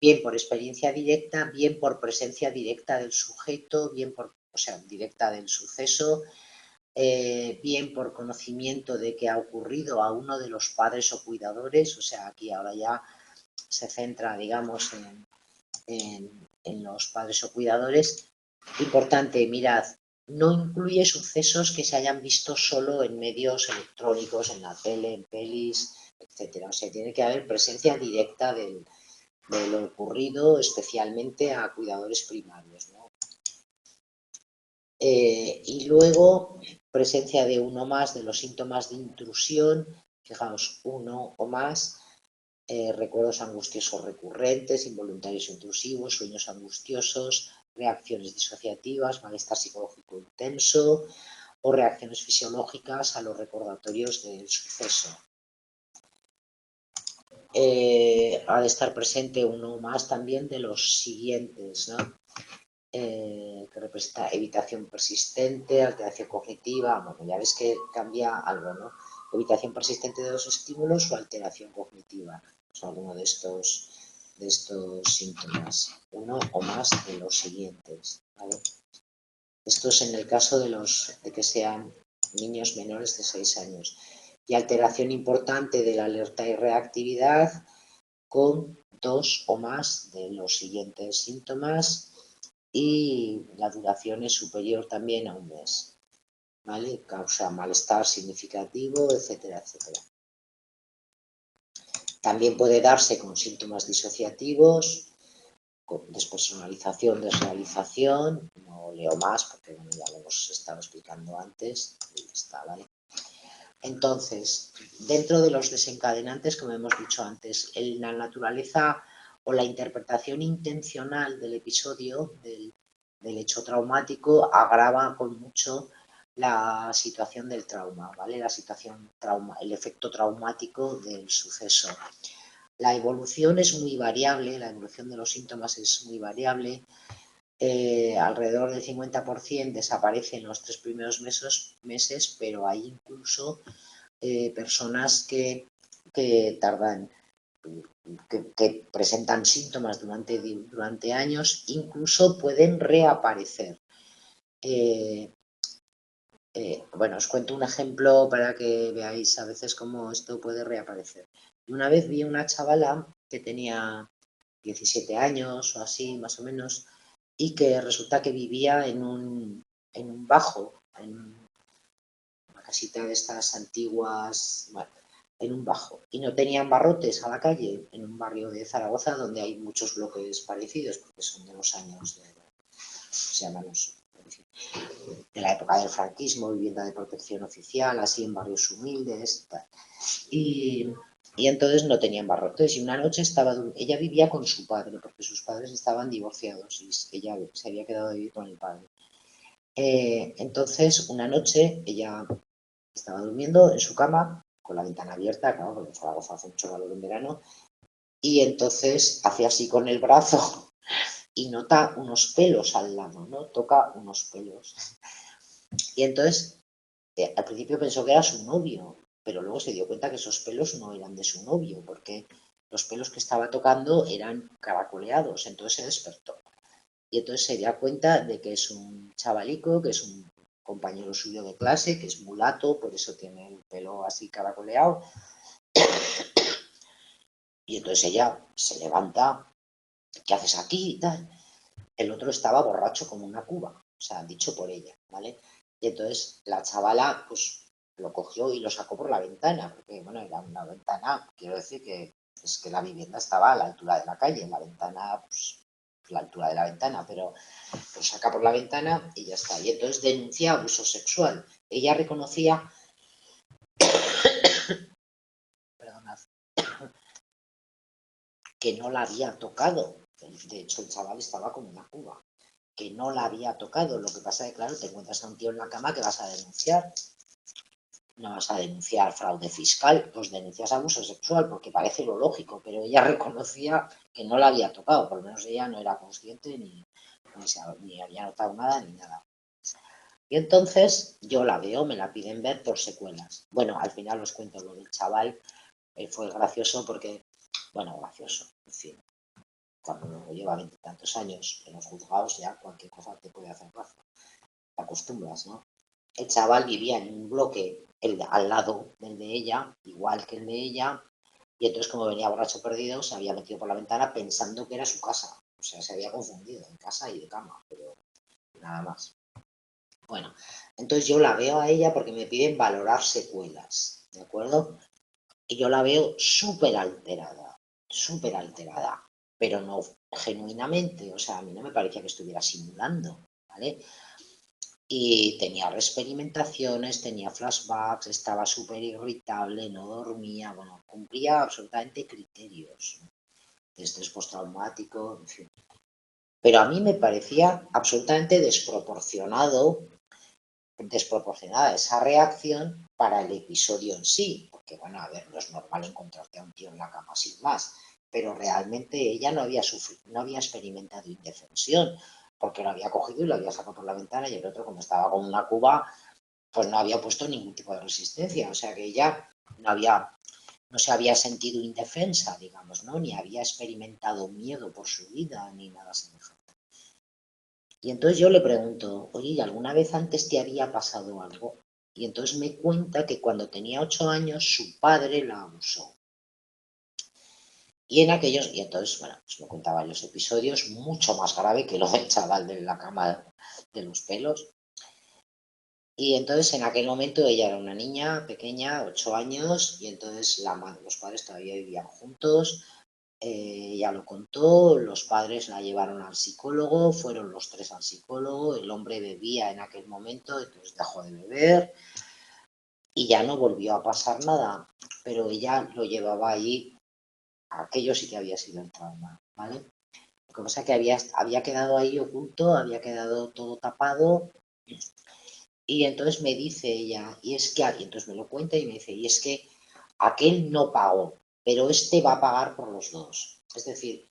bien por experiencia directa, bien por presencia directa del sujeto, bien por, o sea, directa del suceso, bien por conocimiento de que ha ocurrido a uno de los padres o cuidadores, o sea, aquí ahora ya se centra, digamos, en los padres o cuidadores. Importante, mirad, no incluye sucesos que se hayan visto solo en medios electrónicos, en la tele, en pelis, etcétera. O sea, tiene que haber presencia directa de lo ocurrido, especialmente a cuidadores primarios, ¿no? Y luego, presencia de uno más de los síntomas de intrusión, fijaos, uno o más, recuerdos angustiosos recurrentes, involuntarios intrusivos, sueños angustiosos, reacciones disociativas, malestar psicológico intenso o reacciones fisiológicas a los recordatorios del suceso. Ha de estar presente uno más también de los siguientes, ¿no? Que representa evitación persistente, alteración cognitiva, bueno, ya ves que cambia algo, ¿no? Evitación persistente de los estímulos o alteración cognitiva, son algunos de estos síntomas, uno o más de los siguientes, ¿vale? Esto es en el caso de que sean niños menores de 6 años. Y alteración importante de la alerta y reactividad con 2 o más de los siguientes síntomas y la duración es superior también a un mes, ¿vale? Causa malestar significativo, etcétera, etcétera. También puede darse con síntomas disociativos, con despersonalización, desrealización, no leo más porque bueno, ya lo hemos estado explicando antes y ya está, ¿vale? Entonces, dentro de los desencadenantes, como hemos dicho antes, la naturaleza o la interpretación intencional del episodio, del hecho traumático, agrava con mucho la situación del trauma, ¿vale? La situación el efecto traumático del suceso. La evolución es muy variable, la evolución de los síntomas es muy variable. Alrededor del 50% desaparece en los 3 primeros meses, pero hay incluso personas que tardan, que presentan síntomas durante años, incluso pueden reaparecer. Bueno, os cuento un ejemplo para que veáis a veces cómo esto puede reaparecer. Una vez vi una chavala que tenía 17 años o así, más o menos, y que resulta que vivía en un bajo, en una casita de estas antiguas, bueno, en un bajo. Y no tenían barrotes a la calle, en un barrio de Zaragoza donde hay muchos bloques parecidos, porque son de los años, se llaman los, de la época del franquismo, vivienda de protección oficial, así en barrios humildes, tal. Y entonces no tenían barrotes y una noche ella vivía con su padre porque sus padres estaban divorciados y ella se había quedado a vivir con el padre. Entonces una noche ella estaba durmiendo en su cama con la ventana abierta, claro, porque en Zaragoza hace mucho calor en verano, y entonces hace así con el brazo y nota unos pelos al lado, ¿no? Toca unos pelos. Y entonces al principio pensó que era su novio, pero luego se dio cuenta que esos pelos no eran de su novio, porque los pelos que estaba tocando eran caracoleados, entonces se despertó. Y entonces se dio cuenta de que es un chavalico, que es un compañero suyo de clase, que es mulato, por eso tiene el pelo así caracoleado. Y entonces ella se levanta, ¿qué haces aquí? Y tal. El otro estaba borracho como una cuba, o sea, dicho por ella, ¿vale? Y entonces la chavala, pues lo cogió y lo sacó por la ventana, porque, bueno, era una ventana, quiero decir que es que la vivienda estaba a la altura de la calle, la ventana, pues, la altura de la ventana, pero lo saca por la ventana y ya está. Y entonces denuncia abuso sexual. Ella reconocía, perdonad, que no la había tocado. De hecho, el chaval estaba como una cuba, que no la había tocado. Lo que pasa es que, claro, te encuentras a un tío en la cama que vas a denunciar. No vas a denunciar fraude fiscal, pues denuncias abuso sexual, porque parece lo lógico, pero ella reconocía que no la había tocado, por lo menos ella no era consciente ni había notado nada ni nada. Y entonces yo la veo, me la piden ver por secuelas. Bueno, al final os cuento lo del chaval, fue gracioso porque, bueno, gracioso, en fin, cuando uno lleva 20 y tantos años en los juzgados ya cualquier cosa te puede hacer gracia, te acostumbras, ¿no? El chaval vivía en un bloque al lado del de ella, igual que el de ella, y entonces como venía borracho perdido, se había metido por la ventana pensando que era su casa. O sea, se había confundido en casa y de cama, pero nada más. Bueno, entonces yo la veo a ella porque me piden valorar secuelas, ¿de acuerdo? Y yo la veo súper alterada, pero no genuinamente, o sea, a mí no me parecía que estuviera simulando, ¿vale? Y tenía experimentaciones, tenía flashbacks, estaba súper irritable, no dormía, bueno, cumplía absolutamente criterios, ¿no? De estrés postraumático, en fin. Pero a mí me parecía absolutamente desproporcionada esa reacción para el episodio en sí, porque bueno, a ver, no es normal encontrarte a un tío en la cama sin más, pero realmente ella no había sufrido, no había experimentado indefensión, porque lo había cogido y lo había sacado por la ventana y el otro, como estaba con una cuba, pues no había puesto ningún tipo de resistencia, o sea que ella no se había sentido indefensa, digamos, ¿no? Ni había experimentado miedo por su vida, ni nada semejante. Y entonces yo le pregunto, oye, ¿y alguna vez antes te había pasado algo? Y entonces me cuenta que cuando tenía 8 años su padre la abusó. Y entonces, bueno, pues me cuenta varios episodios, mucho más grave que lo del chaval de la cama de los pelos. Y entonces en aquel momento ella era una niña pequeña, 8 años, y entonces los padres todavía vivían juntos. Ya lo contó, los padres la llevaron al psicólogo, fueron los tres al psicólogo, el hombre bebía en aquel momento, entonces dejó de beber y ya no volvió a pasar nada, pero ella lo llevaba allí, aquello sí que había sido el trauma, ¿vale? Lo que pasa es que había quedado ahí oculto, había quedado todo tapado y entonces me dice ella, y es que, y entonces me lo cuenta y me dice, y es que aquel no pagó, pero este va a pagar por los dos. Es decir,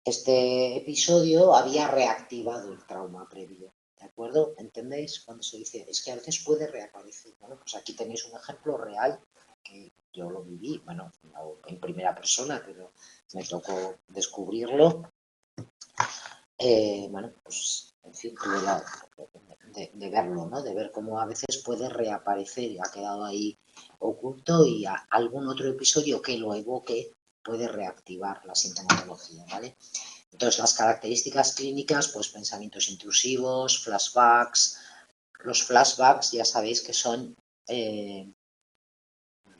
este episodio había reactivado el trauma previo, ¿de acuerdo? ¿Entendéis? Cuando se dice, es que a veces puede reaparecer. Bueno, pues aquí tenéis un ejemplo real que yo lo viví, bueno, no en primera persona, pero me tocó descubrirlo. Bueno, pues, en fin, tuve de verlo, ¿no? De ver cómo a veces puede reaparecer y ha quedado ahí oculto y algún otro episodio que lo evoque puede reactivar la sintomatología, ¿vale? Entonces, las características clínicas, pues pensamientos intrusivos, flashbacks. Los flashbacks ya sabéis que son,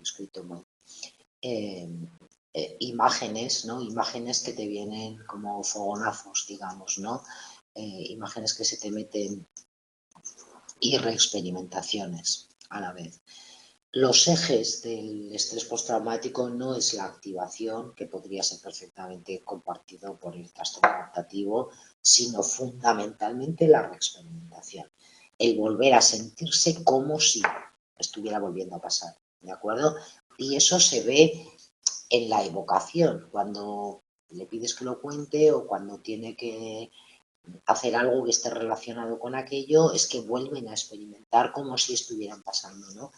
escrito mal, eh, imágenes, ¿no? Imágenes que te vienen como fogonazos, digamos, ¿no? Imágenes que se te meten y reexperimentaciones a la vez. Los ejes del estrés postraumático no es la activación, que podría ser perfectamente compartido por el trastorno adaptativo, sino fundamentalmente la reexperimentación. El volver a sentirse como si estuviera volviendo a pasar, ¿de acuerdo? Y eso se ve en la evocación, cuando le pides que lo cuente o cuando tiene que hacer algo que esté relacionado con aquello, es que vuelven a experimentar como si estuvieran pasando, ¿no?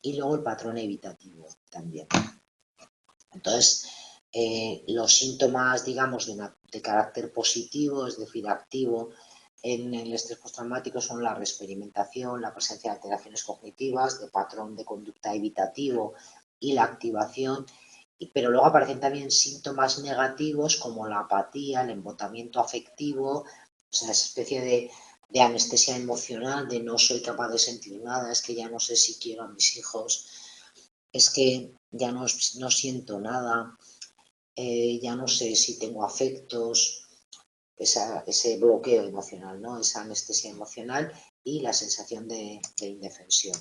Y luego el patrón evitativo también. Entonces, los síntomas, digamos, de carácter positivo, es decir, activo, en el estrés postraumático son la reexperimentación, la presencia de alteraciones cognitivas, de patrón de conducta evitativo y la activación, pero luego aparecen también síntomas negativos como la apatía, el embotamiento afectivo, o sea, esa especie de anestesia emocional, de no soy capaz de sentir nada, es que ya no sé si quiero a mis hijos, es que ya no siento nada, ya no sé si tengo afectos, ese bloqueo emocional, ¿no? Esa anestesia emocional y la sensación de indefensión.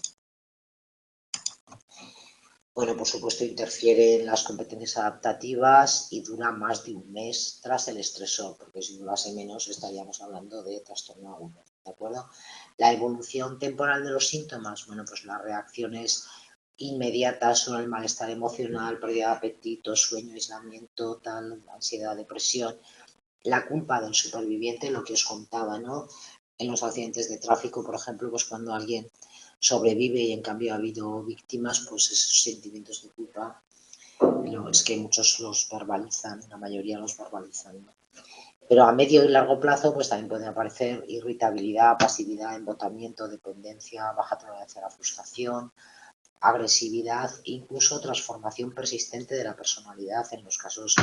Bueno, por supuesto, interfiere en las competencias adaptativas y dura más de un mes tras el estresor, porque si durase menos estaríamos hablando de trastorno agudo, ¿de acuerdo? La evolución temporal de los síntomas, bueno, pues las reacciones inmediatas son el malestar emocional, pérdida de apetito, sueño, aislamiento, tal, ansiedad, depresión, la culpa del superviviente, lo que os contaba, ¿no? En los accidentes de tráfico, por ejemplo, pues cuando alguien sobrevive y en cambio ha habido víctimas, pues esos sentimientos de culpa, es que muchos los verbalizan, la mayoría los verbalizan, ¿no? Pero a medio y largo plazo, pues también pueden aparecer irritabilidad, pasividad, embotamiento, dependencia, baja tolerancia a la frustración, agresividad, incluso transformación persistente de la personalidad en los casos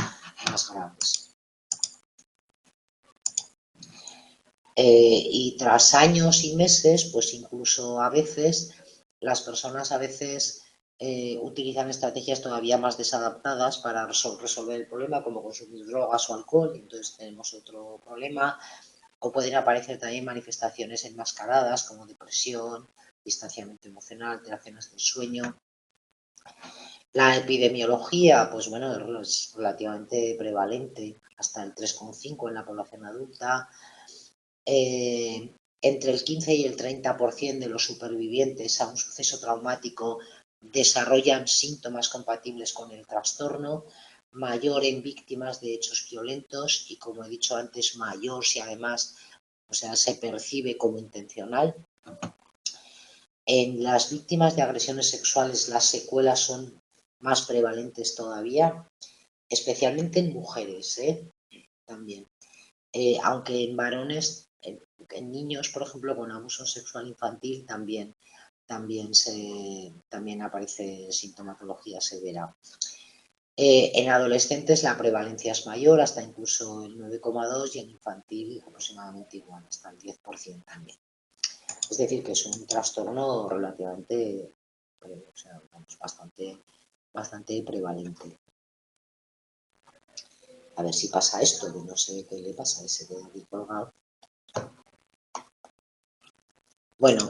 más graves. Y tras años y meses, pues incluso a veces, las personas a veces utilizan estrategias todavía más desadaptadas para resolver el problema, como consumir drogas o alcohol, y entonces tenemos otro problema. O pueden aparecer también manifestaciones enmascaradas como depresión, distanciamiento emocional, alteraciones del sueño. La epidemiología, pues bueno, es relativamente prevalente, hasta el 3,5 en la población adulta. Entre el 15 y el 30% de los supervivientes a un suceso traumático desarrollan síntomas compatibles con el trastorno, mayor en víctimas de hechos violentos y, como he dicho antes, mayor si además, o sea, se percibe como intencional. En las víctimas de agresiones sexuales las secuelas son más prevalentes todavía, especialmente en mujeres, también. Aunque en varones, en niños, por ejemplo, con abuso sexual infantil también aparece sintomatología severa. En adolescentes la prevalencia es mayor, hasta incluso el 9,2, y en infantil aproximadamente igual, hasta el 10% también. Es decir, que es un trastorno relativamente, o sea, bastante prevalente. A ver si pasa esto, que no sé qué le pasa, ese queda aquí colgado. Bueno,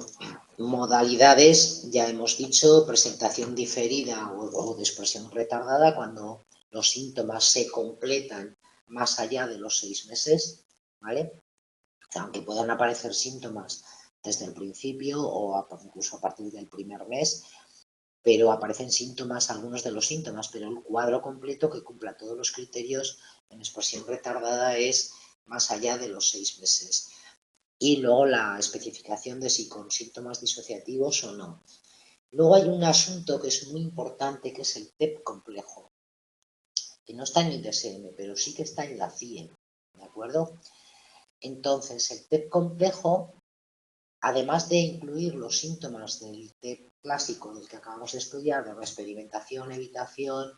modalidades, ya hemos dicho, presentación diferida o de expresión retardada, cuando los síntomas se completan más allá de los 6 meses, ¿vale? Aunque puedan aparecer síntomas desde el principio o incluso a partir del primer mes, pero aparecen síntomas, algunos de los síntomas, pero el cuadro completo que cumpla todos los criterios en expresión retardada es más allá de los 6 meses. Y luego la especificación de si con síntomas disociativos o no. Luego hay un asunto que es muy importante, que es el TEP complejo, que no está en el DSM, pero sí que está en la CIE, ¿de acuerdo? Entonces, el TEP complejo, además de incluir los síntomas del TEP clásico del que acabamos de estudiar, de experimentación, evitación,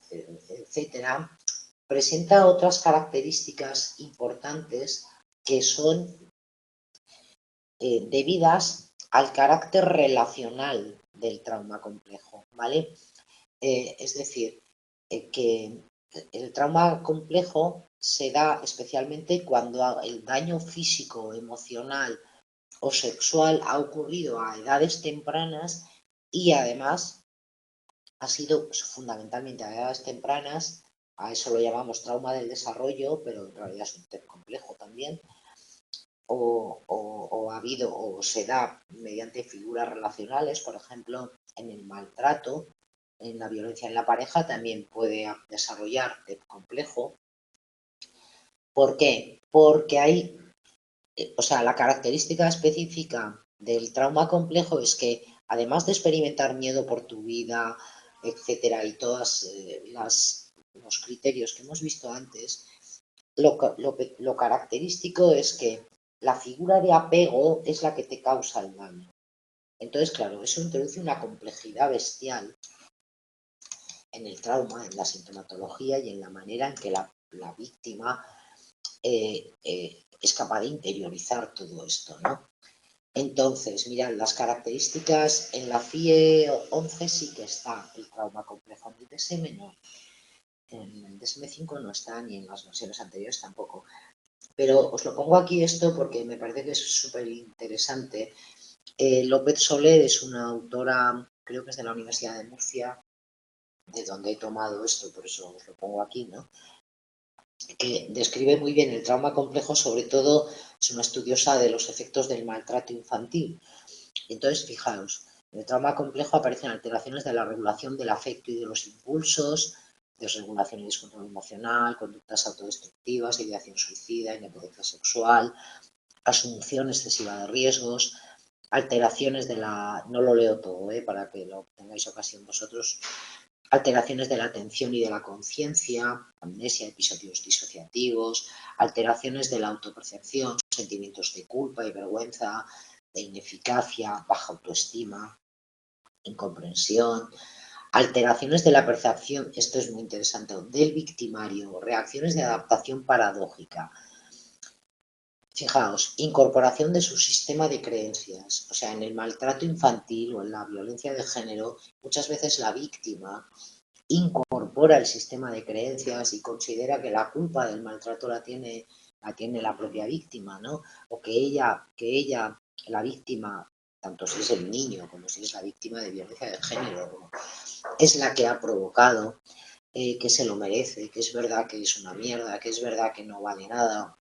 etcétera, presenta otras características importantes que son debidas al carácter relacional del trauma complejo, ¿vale? Es decir, que el trauma complejo se da especialmente cuando el daño físico, emocional o sexual ha ocurrido a edades tempranas y además ha sido fundamentalmente a edades tempranas. A eso lo llamamos trauma del desarrollo, pero en realidad es un TEP complejo también. O ha habido o se da mediante figuras relacionales, por ejemplo, en el maltrato, en la violencia en la pareja también puede desarrollar TEP complejo. ¿Por qué? Porque hay, o sea, la característica específica del trauma complejo es que además de experimentar miedo por tu vida, etcétera, y todos los criterios que hemos visto antes, lo característico es que la figura de apego es la que te causa el daño. Entonces, claro, eso introduce una complejidad bestial en el trauma, en la sintomatología y en la manera en que la víctima es capaz de interiorizar todo esto, ¿no? Entonces, mirad, las características en la CIE 11 sí que está el trauma complejo, en el DSM no. En el DSM-5 no está, ni en las versiones anteriores tampoco. Pero os lo pongo aquí esto porque me parece que es súper interesante. López Soler es una autora, creo que es de la Universidad de Murcia, de donde he tomado esto, por eso os lo pongo aquí, ¿no? Que describe muy bien el trauma complejo, sobre todo es una estudiosa de los efectos del maltrato infantil. Entonces, fijaos, en el trauma complejo aparecen alteraciones de la regulación del afecto y de los impulsos, desregulación y descontrol emocional, conductas autodestructivas, ideación suicida, impotencia sexual, asunción excesiva de riesgos, alteraciones de la... No lo leo todo, para que lo tengáis ocasión vosotros. Alteraciones de la atención y de la conciencia, amnesia, episodios disociativos, alteraciones de la autopercepción, sentimientos de culpa y vergüenza, de ineficacia, baja autoestima, incomprensión, alteraciones de la percepción, esto es muy interesante, del victimario, reacciones de adaptación paradójica, Fijaos, incorporación de su sistema de creencias. O sea, en el maltrato infantil o en la violencia de género, muchas veces la víctima incorpora el sistema de creencias y considera que la culpa del maltrato la tiene la propia víctima, ¿no? O que ella, la víctima, tanto si es el niño como si es la víctima de violencia de género, es la que ha provocado, que se lo merece, que es verdad que es una mierda, que es verdad que no vale nada.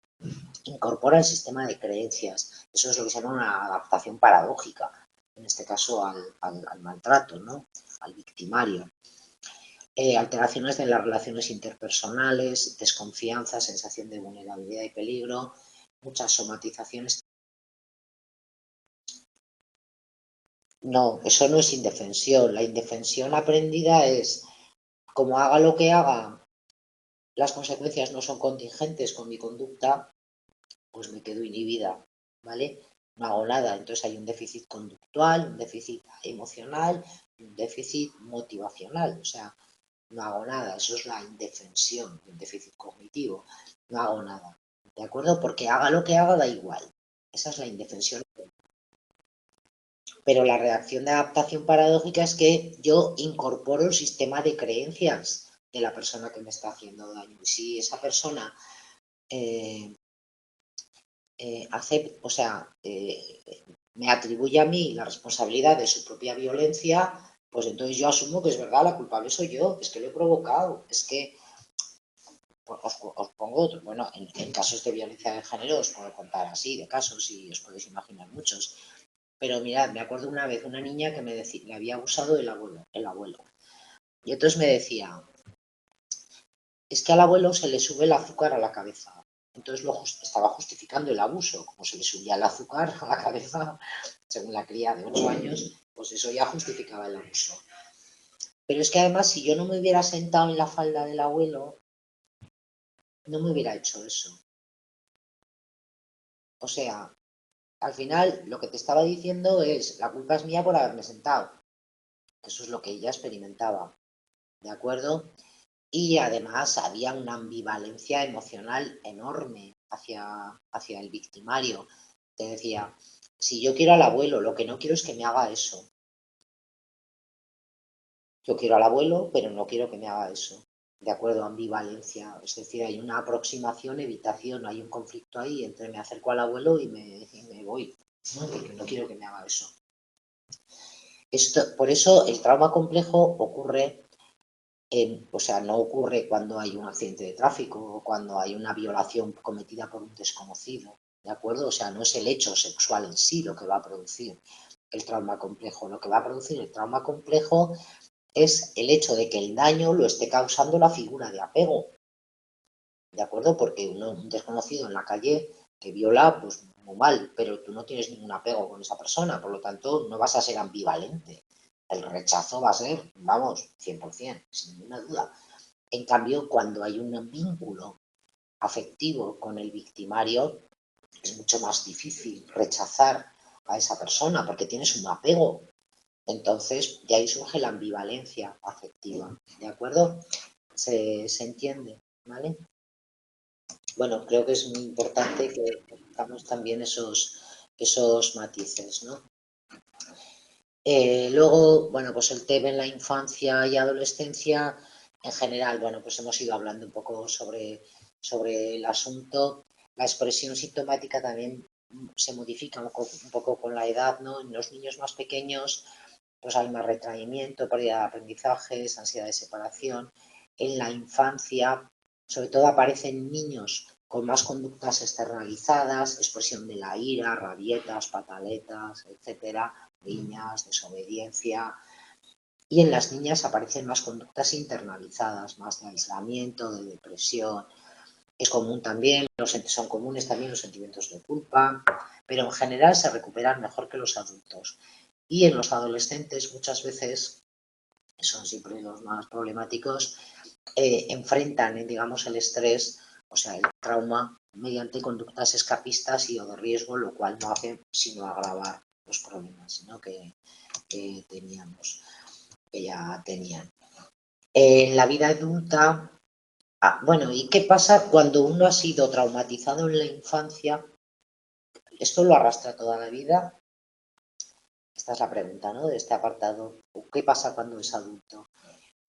Incorpora el sistema de creencias. Eso es lo que se llama una adaptación paradójica, en este caso al maltrato, ¿no? Al victimario. Alteraciones de las relaciones interpersonales, desconfianza, sensación de vulnerabilidad y peligro, muchas somatizaciones. No, eso no es indefensión. La indefensión aprendida es, como haga lo que haga, las consecuencias no son contingentes con mi conducta, pues me quedo inhibida, ¿vale? No hago nada. Entonces hay un déficit conductual, un déficit emocional y un déficit motivacional. O sea, no hago nada. Eso es la indefensión, un déficit cognitivo. No hago nada. ¿De acuerdo? Porque haga lo que haga, da igual. Esa es la indefensión. Pero la reacción de adaptación paradójica es que yo incorporo el sistema de creencias de la persona que me está haciendo daño. Y si esa persona eh, o sea, me atribuye a mí la responsabilidad de su propia violencia, pues entonces yo asumo que es verdad, la culpable soy yo, es que lo he provocado, es que pues, os pongo otro, bueno, en casos de violencia de género os puedo contar así, de casos, y os podéis imaginar muchos. Pero mirad, me acuerdo una vez una niña que me decía, le había abusado el abuelo. Y entonces me decía, es que al abuelo se le sube el azúcar a la cabeza. Entonces estaba justificando el abuso, como se le subía el azúcar a la cabeza, según la cría de 8 años, pues eso ya justificaba el abuso. Pero es que además, si yo no me hubiera sentado en la falda del abuelo, no me hubiera hecho eso. O sea, al final lo que te estaba diciendo es, la culpa es mía por haberme sentado. Eso es lo que ella experimentaba, ¿de acuerdo? Y además había una ambivalencia emocional enorme hacia el victimario. Te decía, si yo quiero al abuelo, lo que no quiero es que me haga eso. Yo quiero al abuelo, pero no quiero que me haga eso. De acuerdo, ambivalencia. Es decir, hay una aproximación, evitación, hay un conflicto ahí entre me acerco al abuelo y me voy, ¿no? Porque no quiero que me haga eso. Por eso el trauma complejo ocurre o sea, no ocurre cuando hay un accidente de tráfico o cuando hay una violación cometida por un desconocido, ¿de acuerdo? O sea, no es el hecho sexual en sí lo que va a producir el trauma complejo. Lo que va a producir el trauma complejo es el hecho de que el daño lo esté causando la figura de apego, ¿de acuerdo? Porque un desconocido en la calle que viola, pues muy mal, pero tú no tienes ningún apego con esa persona, por lo tanto no vas a ser ambivalente. El rechazo va a ser, vamos, 100%, sin ninguna duda. En cambio, cuando hay un vínculo afectivo con el victimario, es mucho más difícil rechazar a esa persona porque tienes un apego. Entonces, de ahí surge la ambivalencia afectiva. ¿De acuerdo? Se entiende, ¿vale? Bueno, creo que es muy importante que tengamos también esos matices, ¿no? Luego, bueno, pues el tema en la infancia y adolescencia, en general, bueno, pues hemos ido hablando un poco sobre el asunto. La expresión sintomática también se modifica un poco con la edad, ¿no? En los niños más pequeños, pues hay más retraimiento, pérdida de aprendizajes, ansiedad de separación. En la infancia, sobre todo aparecen niños con más conductas externalizadas, expresión de la ira, rabietas, pataletas, etcétera, riñas, desobediencia. Y en las niñas aparecen más conductas internalizadas, más de aislamiento, de depresión. Es común también, son comunes también los sentimientos de culpa, pero en general se recuperan mejor que los adultos. Y en los adolescentes muchas veces, son siempre los más problemáticos, enfrentan, digamos, el estrés, o sea, el trauma, mediante conductas escapistas y o de riesgo, lo cual no hace sino agravar los problemas, ¿no? que teníamos, que ya tenían. En la vida adulta, bueno, ¿y qué pasa cuando uno ha sido traumatizado en la infancia ¿Esto lo arrastra toda la vida? Esta es la pregunta, ¿no? De este apartado. ¿Qué pasa cuando es adulto?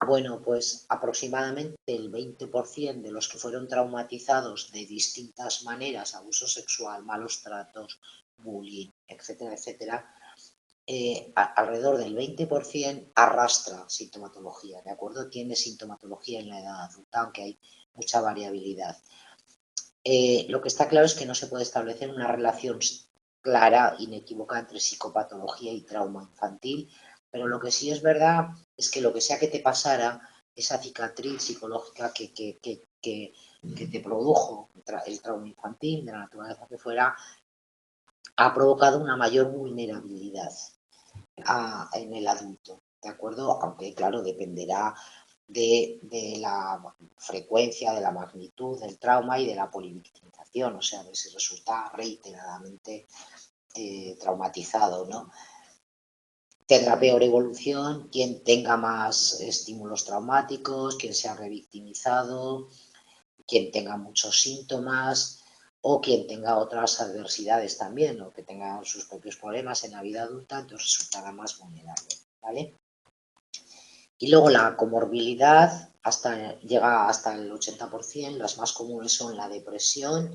Bueno, pues aproximadamente el 20% de los que fueron traumatizados de distintas maneras, abuso sexual, malos tratos, bullying, etcétera, etcétera, alrededor del 20% arrastra sintomatología, ¿de acuerdo? Tiene sintomatología en la edad adulta, aunque hay mucha variabilidad. Lo que está claro es que no se puede establecer una relación clara, inequívoca entre psicopatología y trauma infantil, pero lo que sí es verdad es que lo que sea que te pasara, esa cicatriz psicológica que te produjo el trauma infantil, de la naturaleza que fuera, ha provocado una mayor vulnerabilidad en el adulto, ¿de acuerdo? Aunque, claro, dependerá de la frecuencia, de la magnitud del trauma y de la polivictimización, o sea, de si resulta reiteradamente traumatizado, ¿no? Tendrá peor evolución quien tenga más estímulos traumáticos, quien se ha revictimizado, quien tenga muchos síntomas o quien tenga otras adversidades también o que tenga sus propios problemas en la vida adulta, entonces resultará más vulnerable, ¿vale? Y luego la comorbilidad llega hasta el 80%, las más comunes son la depresión,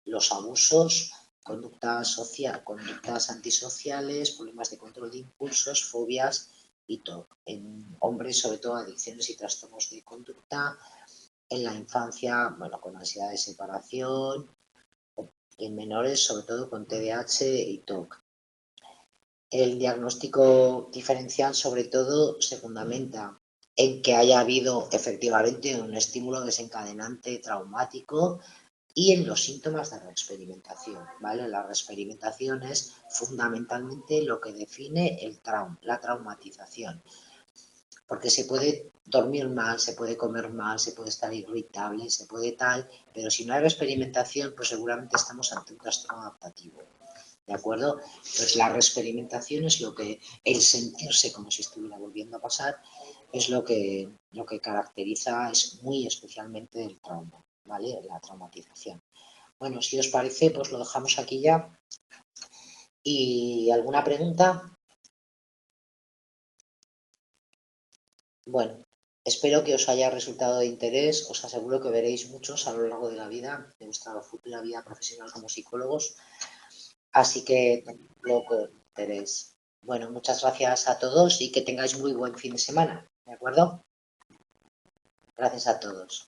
los abusos, conductas antisociales, problemas de control de impulsos, fobias y TOC. En hombres, sobre todo, adicciones y trastornos de conducta. En la infancia, bueno, con ansiedad de separación. Y en menores, sobre todo, con TDAH y TOC. El diagnóstico diferencial, sobre todo, se fundamenta en que haya habido efectivamente un estímulo desencadenante traumático y en los síntomas de reexperimentación, ¿vale? La reexperimentación es fundamentalmente lo que define el trauma, la traumatización, porque se puede dormir mal, se puede comer mal, se puede estar irritable, se puede tal, pero si no hay reexperimentación, pues seguramente estamos ante un trastorno adaptativo. ¿De acuerdo? Entonces la reexperimentación es lo que, el sentirse como si estuviera volviendo a pasar, es lo que caracteriza es muy especialmente el trauma, ¿vale? La traumatización. Bueno, si os parece, pues lo dejamos aquí ya. ¿Y alguna pregunta? Bueno, espero que os haya resultado de interés. Os aseguro que veréis muchos a lo largo de la vida, de vuestra futura vida profesional como psicólogos. Así que lo que interés. Bueno, muchas gracias a todos y que tengáis muy buen fin de semana. ¿De acuerdo? Gracias a todos.